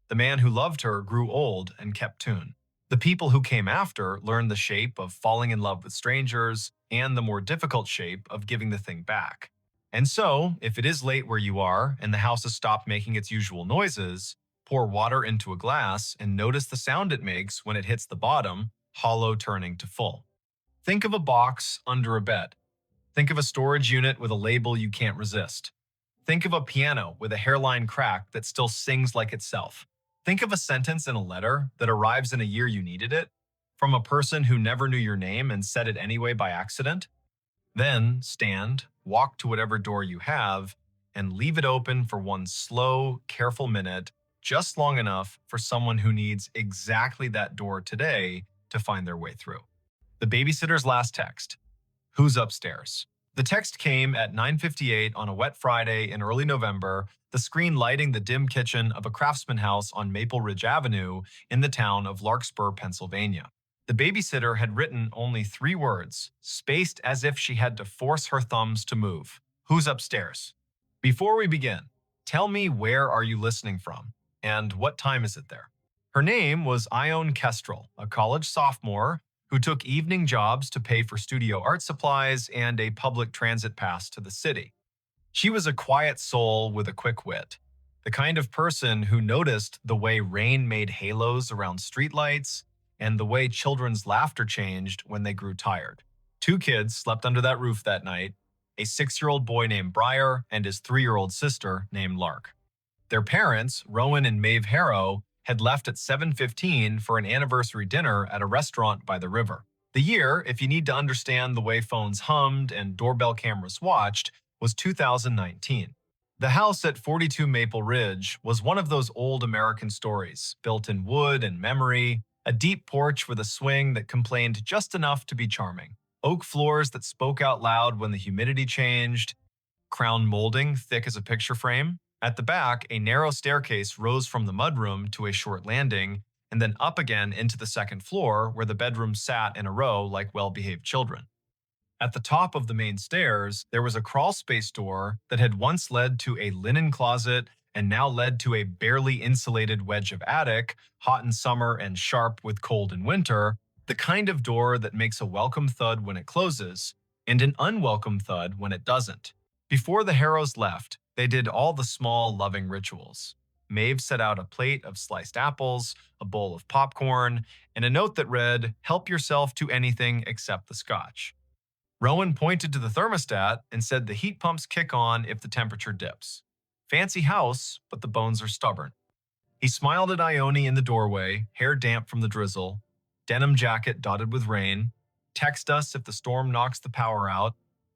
The man who loved her grew old and kept tune. The people who came after learned the shape of falling in love with strangers and the more difficult shape of giving the thing back. And so, if it is late where you are and the house has stopped making its usual noises, Pour water into a glass and notice the sound it makes when it hits the bottom, hollow turning to full. Think of a box under a bed. Think of a storage unit with a label you can't resist. Think of a piano with a hairline crack that still sings like itself. Think of a sentence in a letter that arrives in a year you needed it, from a person who never knew your name and said it anyway by accident. Then stand, walk to whatever door you have, and leave it open for one slow, careful minute, just long enough for someone who needs exactly that door today to find their way through. The babysitter's last text. Who's upstairs? The text came at 9:58 on a wet Friday in early November, the screen lighting the dim kitchen of a craftsman house on Maple Ridge Avenue in the town of Larkspur, Pennsylvania. The babysitter had written only 3 words, spaced as if she had to force her thumbs to move. Who's upstairs? Before we begin, tell me, where are you listening from? And what time is it there? Her name was Ione Kestrel, a college sophomore who took evening jobs to pay for studio art supplies and a public transit pass to the city. She was a quiet soul with a quick wit, the kind of person who noticed the way rain made halos around streetlights and the way children's laughter changed when they grew tired. 2 kids slept under that roof that night, a 6-year-old boy named Briar and his 3-year-old sister named Lark. Their parents, Rowan and Maeve Harrow, had left at 7:15 for an anniversary dinner at a restaurant by the river. The year, if you need to understand the way phones hummed and doorbell cameras watched, was 2019. The house at 42 Maple Ridge was one of those old American stories, built in wood and memory, a deep porch with a swing that complained just enough to be charming, oak floors that spoke out loud when the humidity changed, crown molding thick as a picture frame. At the back, a narrow staircase rose from the mudroom to a short landing, and then up again into the second floor where the bedrooms sat in a row like well-behaved children. At the top of the main stairs, there was a crawlspace door that had once led to a linen closet and now led to a barely insulated wedge of attic, hot in summer and sharp with cold in winter, the kind of door that makes a welcome thud when it closes and an unwelcome thud when it doesn't. Before the Harrows left, they did all the small, loving rituals. Maeve set out a plate of sliced apples, a bowl of popcorn, and a note that read, "Help yourself to anything except the scotch." Rowan pointed to the thermostat and said the heat pumps kick on if the temperature dips. Fancy house, but the bones are stubborn. He smiled at Ione in the doorway, hair damp from the drizzle, denim jacket dotted with rain. Text us if the storm knocks the power out.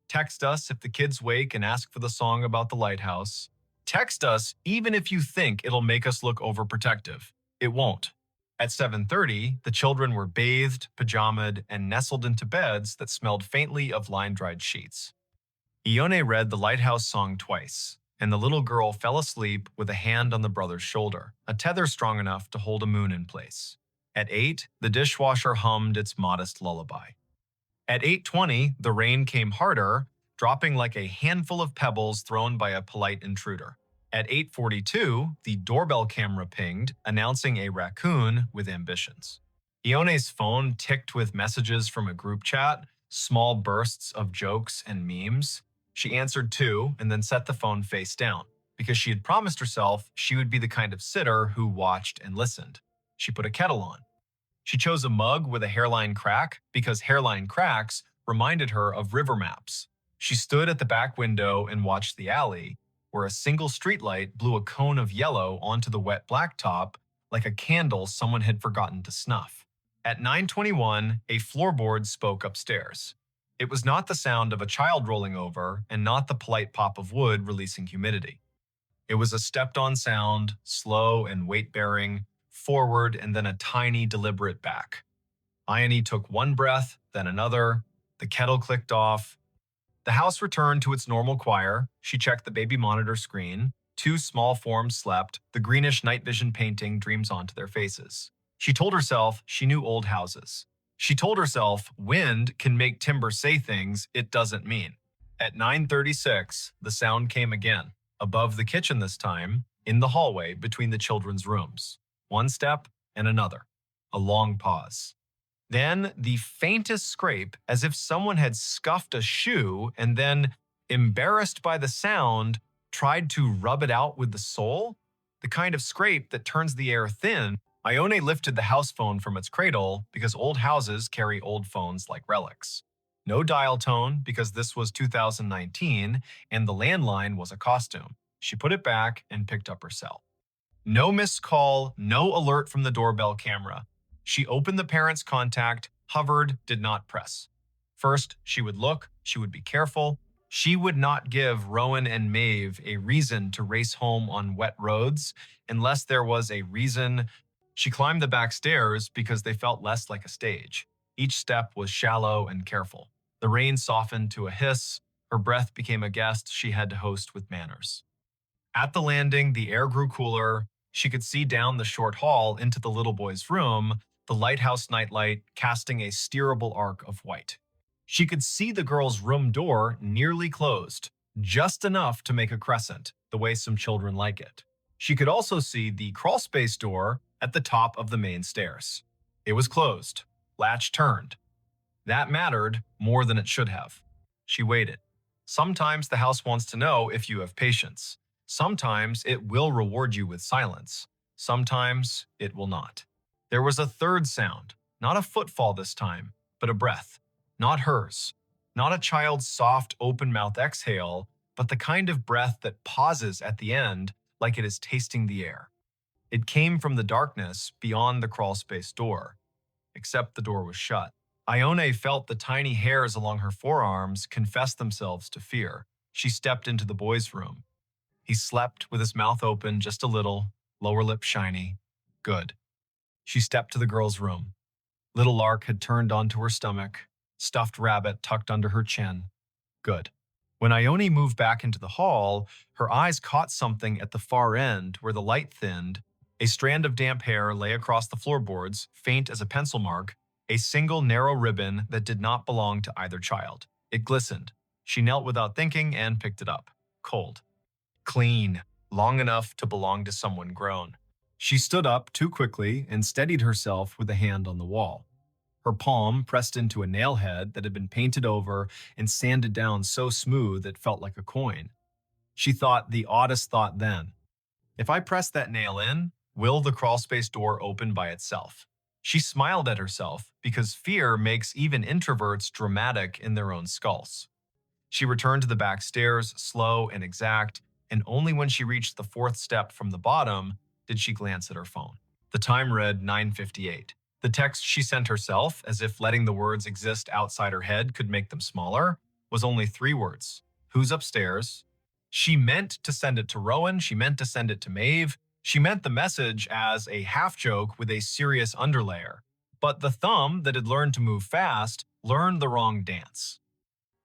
Text us if the kids wake and ask for the song about the lighthouse. Text us even if you think it'll make us look overprotective. It won't. At 7:30, the children were bathed, pajamaed, and nestled into beds that smelled faintly of line-dried sheets. Ione read the lighthouse song twice, and the little girl fell asleep with a hand on the brother's shoulder, a tether strong enough to hold a moon in place. At 8, the dishwasher hummed its modest lullaby. At 8:20, the rain came harder, dropping like a handful of pebbles thrown by a polite intruder. At 8:42, the doorbell camera pinged, announcing a raccoon with ambitions. Ione's phone ticked with messages from a group chat, small bursts of jokes and memes. She answered 2 and then set the phone face down, because she had promised herself she would be the kind of sitter who watched and listened. She put a kettle on. She chose a mug with a hairline crack because hairline cracks reminded her of river maps. She stood at the back window and watched the alley, where a single streetlight blew a cone of yellow onto the wet blacktop like a candle someone had forgotten to snuff. At 9:21, a floorboard spoke upstairs. It was not the sound of a child rolling over and not the polite pop of wood releasing humidity. It was a stepped-on sound, slow and weight-bearing, forward and then a tiny, deliberate back. Ione took one breath, then another. The kettle clicked off. The house returned to its normal choir. She checked the baby monitor screen. 2 small forms slept. The greenish night vision painting dreams onto their faces. She told herself she knew old houses. She told herself wind can make timber say things it doesn't mean. At 9:36, the sound came again, above the kitchen this time, in the hallway between the children's rooms. One step and another. A long pause. Then the faintest scrape, as if someone had scuffed a shoe and then, embarrassed by the sound, tried to rub it out with the sole. the kind of scrape that turns the air thin. Ione lifted the house phone from its cradle because old houses carry old phones like relics. No dial tone because this was 2019 and the landline was a costume. She put it back and picked up her cell. No missed call, no alert from the doorbell camera. She opened the parent's contact, hovered, did not press. First, she would look, she would be careful. She would not give Rowan and Maeve a reason to race home on wet roads unless there was a reason. She climbed the back stairs because they felt less like a stage. Each step was shallow and careful. The rain softened to a hiss. Her breath became a guest she had to host with manners. At the landing, the air grew cooler. She could see down the short hall into the little boy's room, the lighthouse nightlight casting a steerable arc of white. She could see the girl's room door nearly closed, just enough to make a crescent, the way some children like it. She could also see the crawlspace door at the top of the main stairs. It was closed, latch turned. That mattered more than it should have. She waited. Sometimes the house wants to know if you have patience. Sometimes it will reward you with silence. Sometimes it will not. There was a third sound, not a footfall this time, but a breath. Not hers. Not a child's soft, open-mouth exhale, but the kind of breath that pauses at the end like it is tasting the air. It came from the darkness beyond the crawlspace door, except the door was shut. Ione felt the tiny hairs along her forearms confess themselves to fear. She stepped into the boy's room. He slept with his mouth open just a little, lower lip shiny. Good. She stepped to the girl's room. Little Lark had turned onto her stomach, stuffed rabbit tucked under her chin. Good. When Ione moved back into the hall, her eyes caught something at the far end where the light thinned. A strand of damp hair lay across the floorboards, faint as a pencil mark, a single narrow ribbon that did not belong to either child. It glistened. She knelt without thinking and picked it up. Cold. Clean. Long enough to belong to someone grown. She stood up too quickly and steadied herself with a hand on the wall. Her palm pressed into a nail head that had been painted over and sanded down so smooth it felt like a coin. She thought the oddest thought then. If I press that nail in, will the crawlspace door open by itself? She smiled at herself because fear makes even introverts dramatic in their own skulls. She returned to the back stairs, slow and exact, and only when she reached the fourth step from the bottom did she glance at her phone. The time read 9:58. The text she sent herself, as if letting the words exist outside her head could make them smaller, was only 3 words. Who's upstairs? She meant to send it to Rowan, she meant to send it to Maeve, she meant the message as a half-joke with a serious underlayer. But the thumb that had learned to move fast learned the wrong dance.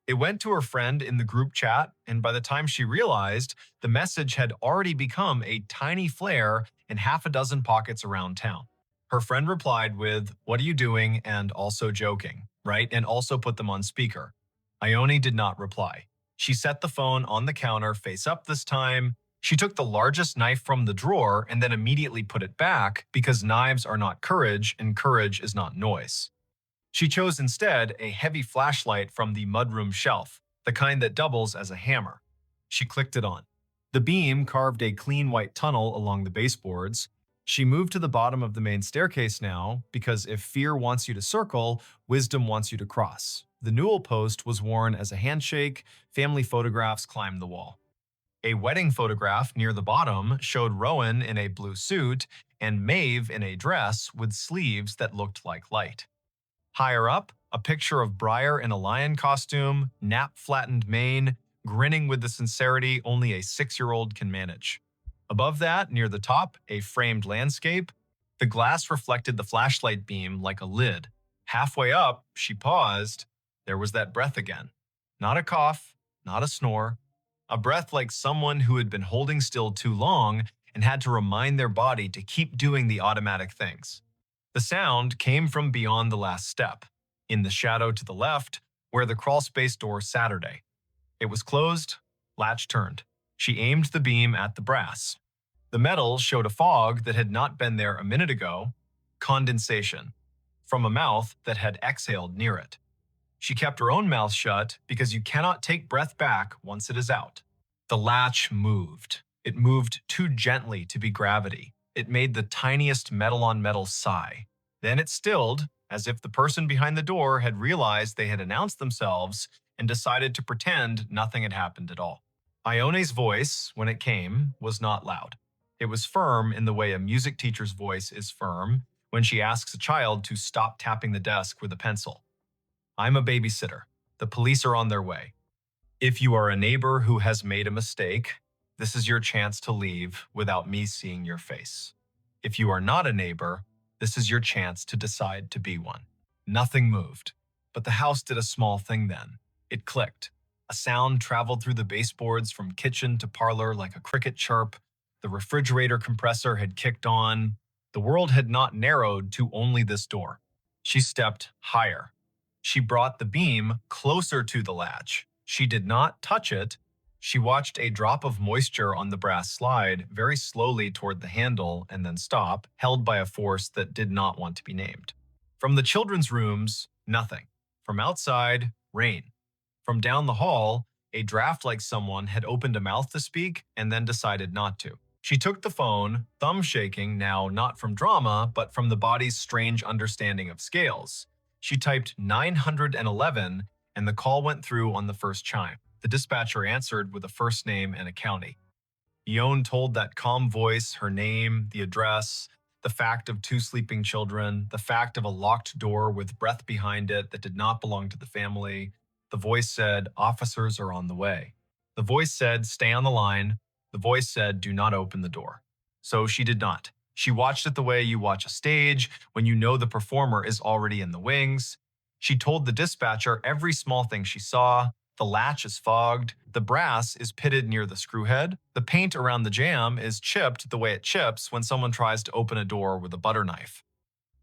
It went to her friend in the group chat, and by the time she realized, the message had already become a tiny flare in half a dozen pockets around town. Her friend replied with, "What are you doing?" and also joking, right? And also put them on speaker. Ione did not reply. She set the phone on the counter face up this time. She took the largest knife from the drawer and then immediately put it back because knives are not courage and courage is not noise. She chose instead a heavy flashlight from the mudroom shelf, the kind that doubles as a hammer. She clicked it on. The beam carved a clean white tunnel along the baseboards. She moved to the bottom of the main staircase now because if fear wants you to circle, wisdom wants you to cross. The newel post was worn as a handshake. Family photographs climbed the wall. A wedding photograph near the bottom showed Rowan in a blue suit and Maeve in a dress with sleeves that looked like light. Higher up, a picture of Briar in a lion costume, nap-flattened mane, grinning with the sincerity only a 6-year-old can manage. Above that, near the top, a framed landscape. The glass reflected the flashlight beam like a lid. Halfway up, she paused. There was that breath again. Not a cough, not a snore. A breath like someone who had been holding still too long and had to remind their body to keep doing the automatic things. The sound came from beyond the last step, in the shadow to the left, where the crawlspace door Saturday. It was closed, latch turned. She aimed the beam at the brass. The metal showed a fog that had not been there a minute ago, condensation, from a mouth that had exhaled near it. She kept her own mouth shut because you cannot take breath back once it is out. The latch moved. It moved too gently to be gravity. It made the tiniest metal-on-metal sigh. Then it stilled, as if the person behind the door had realized they had announced themselves and decided to pretend nothing had happened at all. Ione's voice, when it came, was not loud. It was firm in the way a music teacher's voice is firm when she asks a child to stop tapping the desk with a pencil. I'm a babysitter. The police are on their way. If you are a neighbor who has made a mistake, this is your chance to leave without me seeing your face. If you are not a neighbor, this is your chance to decide to be one. Nothing moved, but the house did a small thing then. It clicked. A sound traveled through the baseboards from kitchen to parlor like a cricket chirp. The refrigerator compressor had kicked on. The world had not narrowed to only this door. She stepped higher. She brought the beam closer to the latch. She did not touch it. She watched a drop of moisture on the brass slide very slowly toward the handle and then stop, held by a force that did not want to be named. From the children's rooms, nothing. From outside, rain. From down the hall, a draft like someone had opened a mouth to speak and then decided not to. She took the phone, thumb shaking now not from drama, but from the body's strange understanding of scales. She typed 911 and the call went through on the first chime. The dispatcher answered with a first name and a county. Ione told that calm voice her name, the address, the fact of 2 sleeping children, the fact of a locked door with breath behind it that did not belong to the family. The voice said, officers are on the way. The voice said, stay on the line. The voice said, do not open the door. So she did not. She watched it the way you watch a stage when you know the performer is already in the wings. She told the dispatcher every small thing she saw. The latch is fogged. The brass is pitted near the screwhead. The paint around the jamb is chipped the way it chips when someone tries to open a door with a butter knife.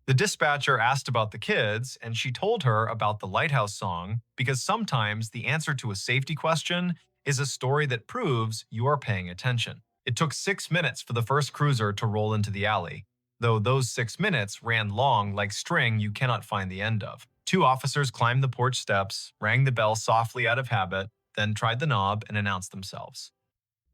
The dispatcher asked about the kids, and she told her about the lighthouse song because sometimes the answer to a safety question is a story that proves you are paying attention. It took 6 minutes for the first cruiser to roll into the alley, though those 6 minutes ran long like string you cannot find the end of. 2 officers climbed the porch steps, rang the bell softly out of habit, then tried the knob and announced themselves.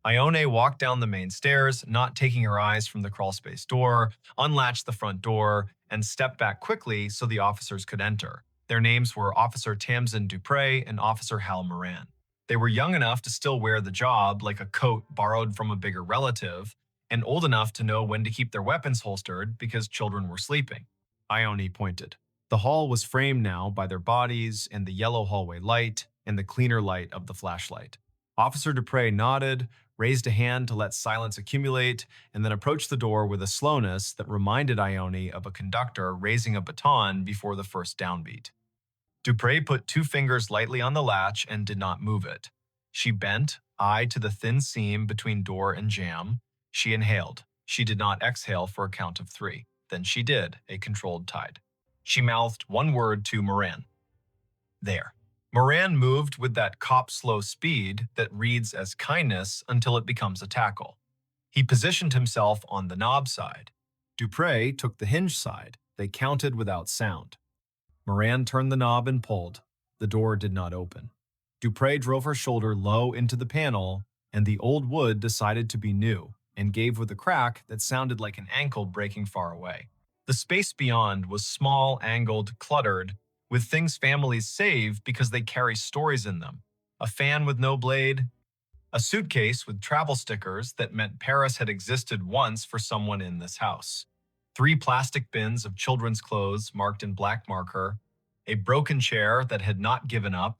Ione walked down the main stairs, not taking her eyes from the crawlspace door, unlatched the front door, and stepped back quickly so the officers could enter. Their names were Officer Tamsin Dupre and Officer Hal Moran. They were young enough to still wear the job like a coat borrowed from a bigger relative, and old enough to know when to keep their weapons holstered because children were sleeping. Ione pointed. The hall was framed now by their bodies and the yellow hallway light and the cleaner light of the flashlight. Officer Dupre nodded, raised a hand to let silence accumulate, and then approached the door with a slowness that reminded Ione of a conductor raising a baton before the first downbeat. Dupre put 2 fingers lightly on the latch and did not move it. She bent, eye to the thin seam between door and jamb. She inhaled. She did not exhale for a count of 3. Then she did, a controlled tide. She mouthed one word to Moran. There. Moran moved with that cop-slow speed that reads as kindness until it becomes a tackle. He positioned himself on the knob side. Dupre took the hinge side. They counted without sound. Moran turned the knob and pulled. The door did not open. Dupre drove her shoulder low into the panel, and the old wood decided to be new and gave with a crack that sounded like an ankle breaking far away. The space beyond was small, angled, cluttered, with things families save because they carry stories in them. A fan with no blade, a suitcase with travel stickers that meant Paris had existed once for someone in this house. 3 plastic bins of children's clothes marked in black marker, a broken chair that had not given up,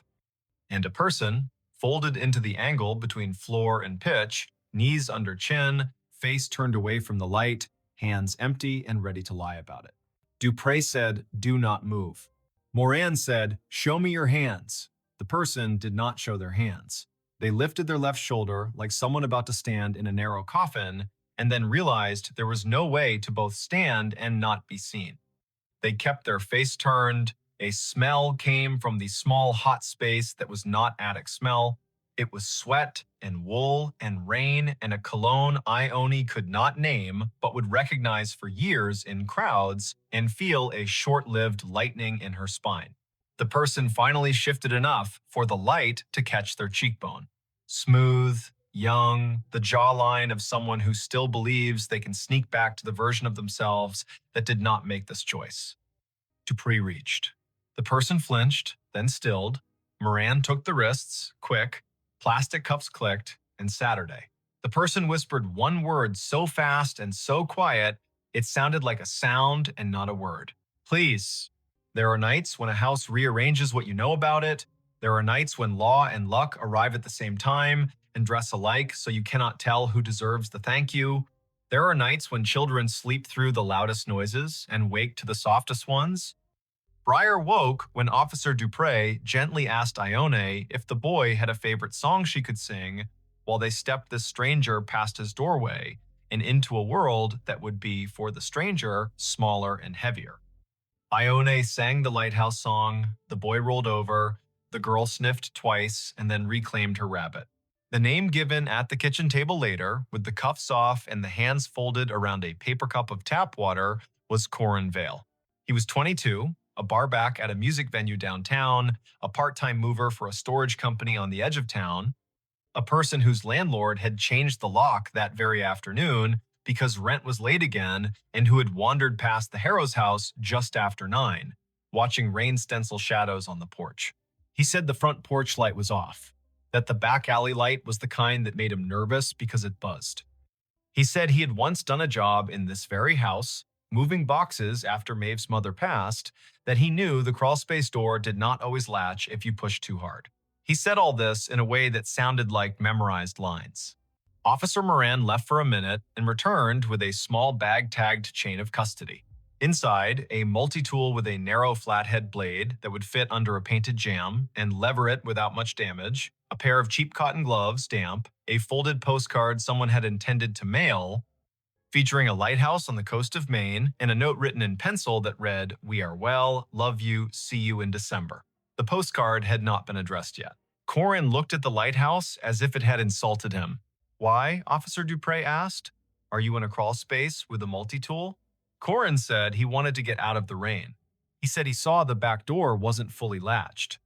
and a person, folded into the angle between floor and pitch, knees under chin, face turned away from the light, hands empty and ready to lie about it. Dupre said, do not move. Moran said, show me your hands. The person did not show their hands. They lifted their left shoulder like someone about to stand in a narrow coffin, and then realized there was no way to both stand and not be seen. They kept their face turned. A smell came from the small hot space that was not attic smell. It was sweat and wool and rain and a cologne Ione could not name but would recognize for years in crowds and feel a short-lived lightning in her spine. The person finally shifted enough for the light to catch their cheekbone. Smooth, young, the jawline of someone who still believes they can sneak back to the version of themselves that did not make this choice. Dupree reached. The person flinched, then stilled. Moran took the wrists, quick. Plastic cuffs clicked, and Saturday. The person whispered one word so fast and so quiet, it sounded like a sound and not a word. Please. There are nights when a house rearranges what you know about it. There are nights when law and luck arrive at the same time and dress alike so you cannot tell who deserves the thank you. There are nights when children sleep through the loudest noises and wake to the softest ones. Breyer woke when Officer Dupre gently asked Ione if the boy had a favorite song she could sing while they stepped this stranger past his doorway and into a world that would be, for the stranger, smaller and heavier. Ione sang the lighthouse song, the boy rolled over, the girl sniffed twice and then reclaimed her rabbit. The name given at the kitchen table later, with the cuffs off and the hands folded around a paper cup of tap water, was Corin Vale. He was 22, a barback at a music venue downtown, a part-time mover for a storage company on the edge of town, a person whose landlord had changed the lock that very afternoon because rent was late again, and who had wandered past the Harrows house just after 9, watching rain stencil shadows on the porch. He said the front porch light was off, that the back alley light was the kind that made him nervous because it buzzed. He said he had once done a job in this very house, moving boxes after Maeve's mother passed, that he knew the crawlspace door did not always latch if you pushed too hard. He said all this in a way that sounded like memorized lines. Officer Moran left for a minute and returned with a small bag-tagged chain of custody. Inside, a multi-tool with a narrow flathead blade that would fit under a painted jam and lever it without much damage, a pair of cheap cotton gloves, damp, a folded postcard someone had intended to mail, featuring a lighthouse on the coast of Maine, and a note written in pencil that read, "We are well, love you, see you in December." The postcard had not been addressed yet. Corin looked at the lighthouse as if it had insulted him. "Why?" Officer Dupre asked. "Are you in a crawl space with a multi-tool?" Corin said he wanted to get out of the rain. He said he saw the back door wasn't fully latched.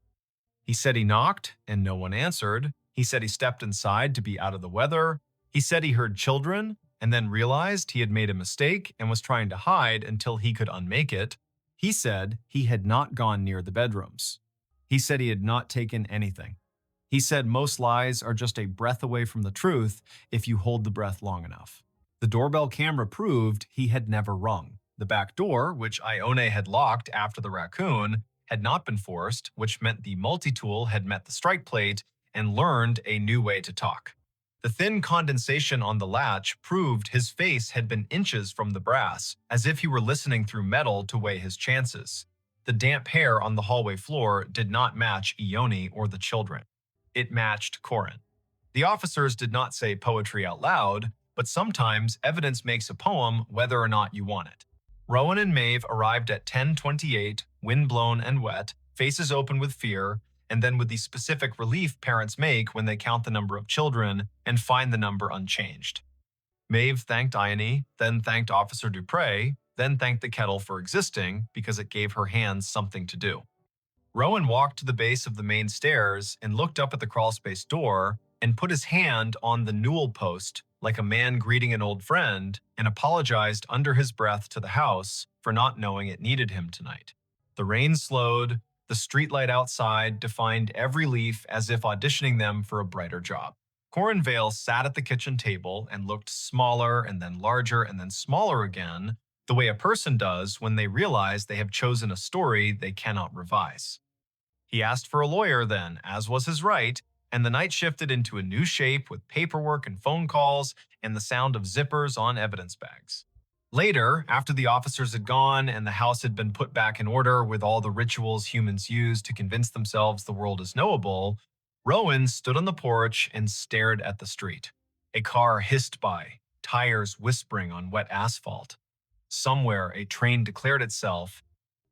He said he knocked and no one answered. He said he stepped inside to be out of the weather. He said he heard children and then realized he had made a mistake and was trying to hide until he could unmake it. He said he had not gone near the bedrooms. He said he had not taken anything. He said most lies are just a breath away from the truth if you hold the breath long enough. The doorbell camera proved he had never rung. The back door, which Ione had locked after the raccoon, had not been forced, which meant the multi-tool had met the strike plate and learned a new way to talk. The thin condensation on the latch proved his face had been inches from the brass, as if he were listening through metal to weigh his chances. The damp hair on the hallway floor did not match Ione or the children. It matched Corin. The officers did not say poetry out loud, but sometimes evidence makes a poem whether or not you want it. Rowan and Maeve arrived at 10:28, wind-blown and wet, faces open with fear, and then with the specific relief parents make when they count the number of children and find the number unchanged. Maeve thanked Ione, then thanked Officer Dupre, then thanked the kettle for existing because it gave her hands something to do. Rowan walked to the base of the main stairs and looked up at the crawlspace door and put his hand on the newel post like a man greeting an old friend and apologized under his breath to the house for not knowing it needed him tonight. The rain slowed. The streetlight outside defined every leaf as if auditioning them for a brighter job. Corin Vale sat at the kitchen table and looked smaller and then larger and then smaller again, the way a person does when they realize they have chosen a story they cannot revise. He asked for a lawyer then, as was his right, and the night shifted into a new shape with paperwork and phone calls and the sound of zippers on evidence bags. Later, after the officers had gone and the house had been put back in order with all the rituals humans use to convince themselves the world is knowable, Rowan stood on the porch and stared at the street. A car hissed by, tires whispering on wet asphalt. Somewhere, a train declared itself.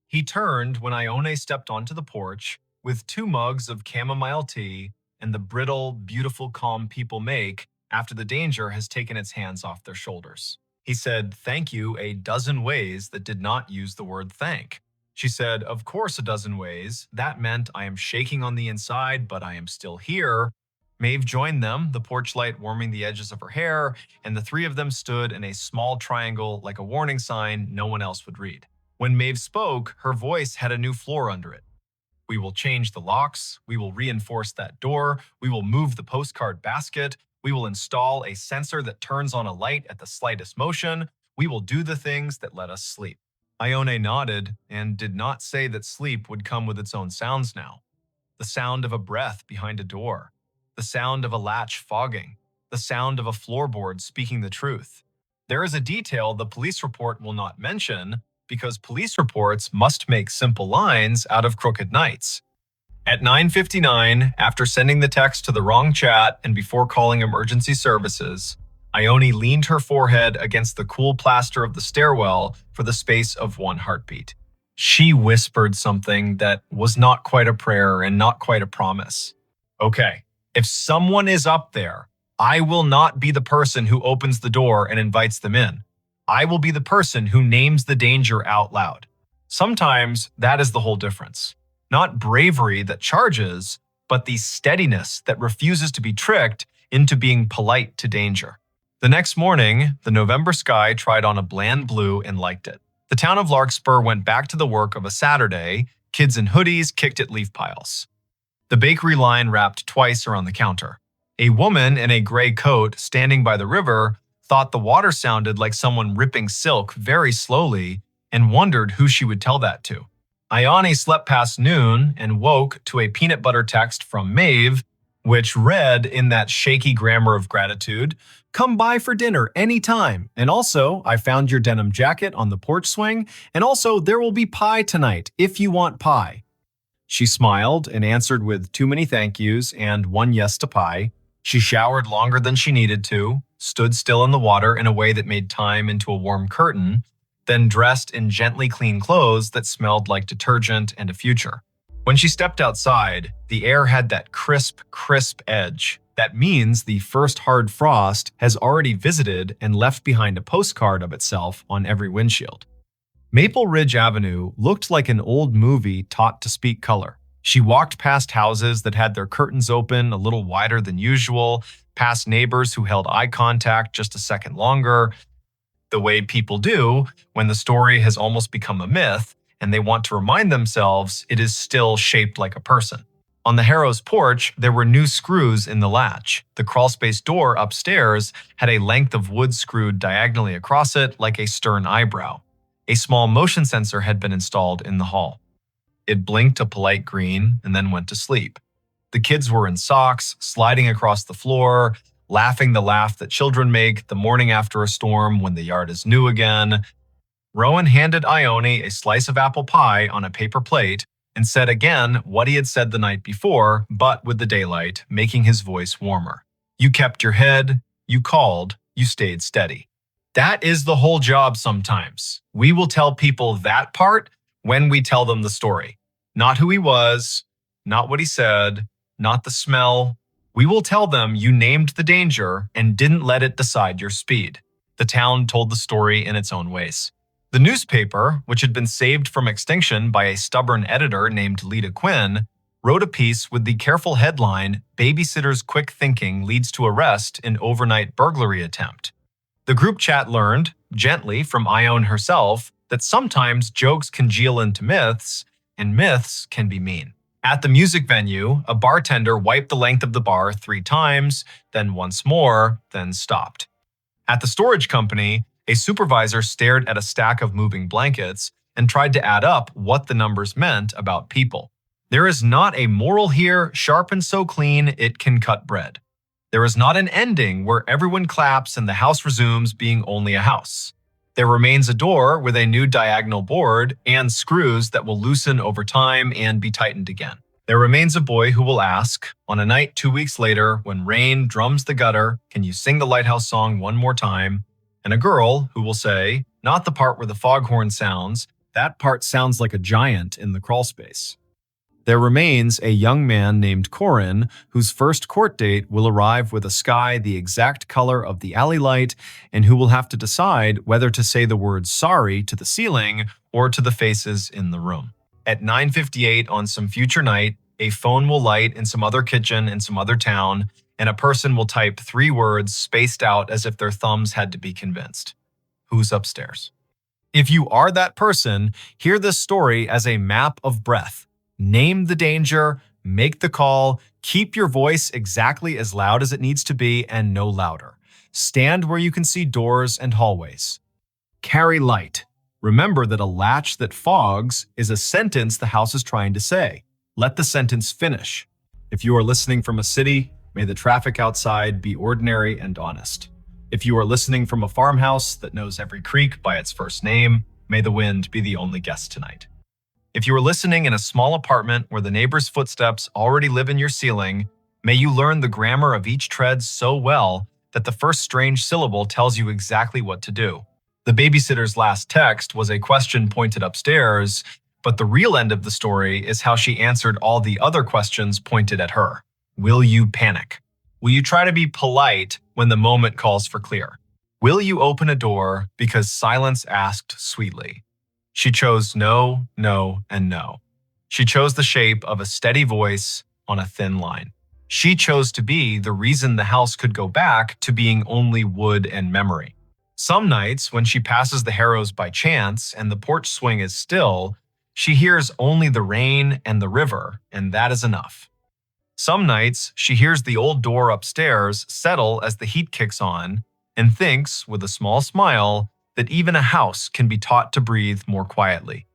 He turned when Ione stepped onto the porch with 2 mugs of chamomile tea and the brittle, beautiful calm people make after the danger has taken its hands off their shoulders. He said thank you a dozen ways that did not use the word thank. She said, of course a dozen ways. That meant I am shaking on the inside, but I am still here. Maeve joined them, the porch light warming the edges of her hair, and the three of them stood in a small triangle like a warning sign no one else would read. When Maeve spoke, her voice had a new floor under it. We will change the locks. We will reinforce that door. We will move the postcard basket. We will install a sensor that turns on a light at the slightest motion. We will do the things that let us sleep. Ione nodded and did not say that sleep would come with its own sounds now. The sound of a breath behind a door. The sound of a latch fogging. The sound of a floorboard speaking the truth. There is a detail the police report will not mention, because police reports must make simple lines out of crooked nights. At 9:59, after sending the text to the wrong chat and before calling emergency services, Ione leaned her forehead against the cool plaster of the stairwell for the space of one heartbeat. She whispered something that was not quite a prayer and not quite a promise. Okay, if someone is up there, I will not be the person who opens the door and invites them in. I will be the person who names the danger out loud. Sometimes that is the whole difference. Not bravery that charges, but the steadiness that refuses to be tricked into being polite to danger. The next morning, the November sky tried on a bland blue and liked it. The town of Larkspur went back to the work of a Saturday. Kids in hoodies kicked at leaf piles. The bakery line wrapped twice around the counter. A woman in a gray coat standing by the river thought the water sounded like someone ripping silk very slowly and wondered who she would tell that to. Ione slept past noon and woke to a peanut butter text from Maeve, which read in that shaky grammar of gratitude, "Come by for dinner anytime. And also, I found your denim jacket on the porch swing. And also, there will be pie tonight if you want pie." She smiled and answered with too many thank yous and one yes to pie. She showered longer than she needed to, stood still in the water in a way that made time into a warm curtain, then dressed in gently clean clothes that smelled like detergent and a future. When she stepped outside, the air had that crisp, crisp edge. That means the first hard frost has already visited and left behind a postcard of itself on every windshield. Maple Ridge Avenue looked like an old movie taught to speak color. She walked past houses that had their curtains open a little wider than usual, past neighbors who held eye contact just a second longer, the way people do when the story has almost become a myth and they want to remind themselves it is still shaped like a person. On the Harrow's porch, there were new screws in the latch. The crawlspace door upstairs had a length of wood screwed diagonally across it like a stern eyebrow. A small motion sensor had been installed in the hall. It blinked a polite green and then went to sleep. The kids were in socks, sliding across the floor, laughing the laugh that children make the morning after a storm when the yard is new again. Rowan handed Ione a slice of apple pie on a paper plate and said again what he had said the night before, but with the daylight, making his voice warmer. You kept your head, you called, you stayed steady. That is the whole job sometimes. We will tell people that part when we tell them the story. Not who he was, not what he said, not the smell. We will tell them you named the danger and didn't let it decide your speed. The town told the story in its own ways. The newspaper, which had been saved from extinction by a stubborn editor named Lita Quinn, wrote a piece with the careful headline, "Babysitter's Quick Thinking Leads to Arrest in Overnight Burglary Attempt." The group chat learned, gently from Ione herself, that sometimes jokes congeal into myths, and myths can be mean. At the music venue, a bartender wiped the length of the bar 3 times, then once more, then stopped. At the storage company, a supervisor stared at a stack of moving blankets and tried to add up what the numbers meant about people. There is not a moral here, sharp and so clean it can cut bread. There is not an ending where everyone claps and the house resumes being only a house. There remains a door with a new diagonal board and screws that will loosen over time and be tightened again. There remains a boy who will ask, on a night 2 weeks later when rain drums the gutter, "Can you sing the lighthouse song one more time?" And a girl who will say, not the part where the foghorn sounds, that part sounds like a giant in the crawlspace. There remains a young man named Corin, whose first court date will arrive with a sky the exact color of the alley light, and who will have to decide whether to say the word sorry to the ceiling or to the faces in the room. At 9:58 on some future night, a phone will light in some other kitchen in some other town, and a person will type 3 words spaced out as if their thumbs had to be convinced. Who's upstairs? If you are that person, hear this story as a map of breath. Name the danger, make the call, keep your voice exactly as loud as it needs to be and no louder. Stand where you can see doors and hallways. Carry light. Remember that a latch that fogs is a sentence the house is trying to say. Let the sentence finish. If you are listening from a city, may the traffic outside be ordinary and honest. If you are listening from a farmhouse that knows every creek by its first name, may the wind be the only guest tonight. If you are listening in a small apartment where the neighbor's footsteps already live in your ceiling, may you learn the grammar of each tread so well that the first strange syllable tells you exactly what to do. The babysitter's last text was a question pointed upstairs, but the real end of the story is how she answered all the other questions pointed at her. Will you panic? Will you try to be polite when the moment calls for clear? Will you open a door because silence asked sweetly? She chose no, no, and no. She chose the shape of a steady voice on a thin line. She chose to be the reason the house could go back to being only wood and memory. Some nights, when she passes the Harrows by chance and the porch swing is still, she hears only the rain and the river, and that is enough. Some nights, she hears the old door upstairs settle as the heat kicks on and thinks, with a small smile, that even a house can be taught to breathe more quietly.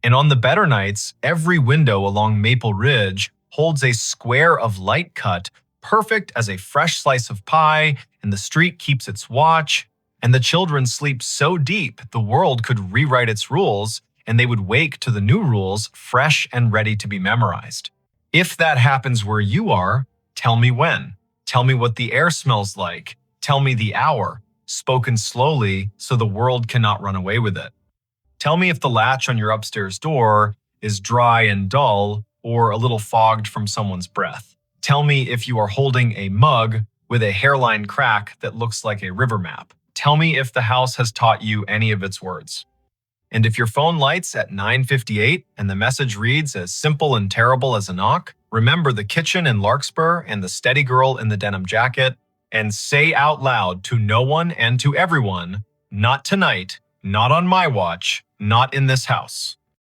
And on the better nights, every window along Maple Ridge holds a square of light cut, perfect as a fresh slice of pie, and the street keeps its watch, and the children sleep so deep the world could rewrite its rules, and they would wake to the new rules fresh and ready to be memorized. If that happens where you are, tell me when. Tell me what the air smells like. Tell me the hour, spoken slowly so the world cannot run away with it. Tell me if the latch on your upstairs door is dry and dull or a little fogged from someone's breath. Tell me if you are holding a mug with a hairline crack that looks like a river map. Tell me if the house has taught you any of its words. And if your phone lights at 9:58 and the message reads as simple and terrible as a knock, remember the kitchen in Larkspur and the steady girl in the denim jacket, and say out loud to no one and to everyone, not tonight, not on my watch, not in this house.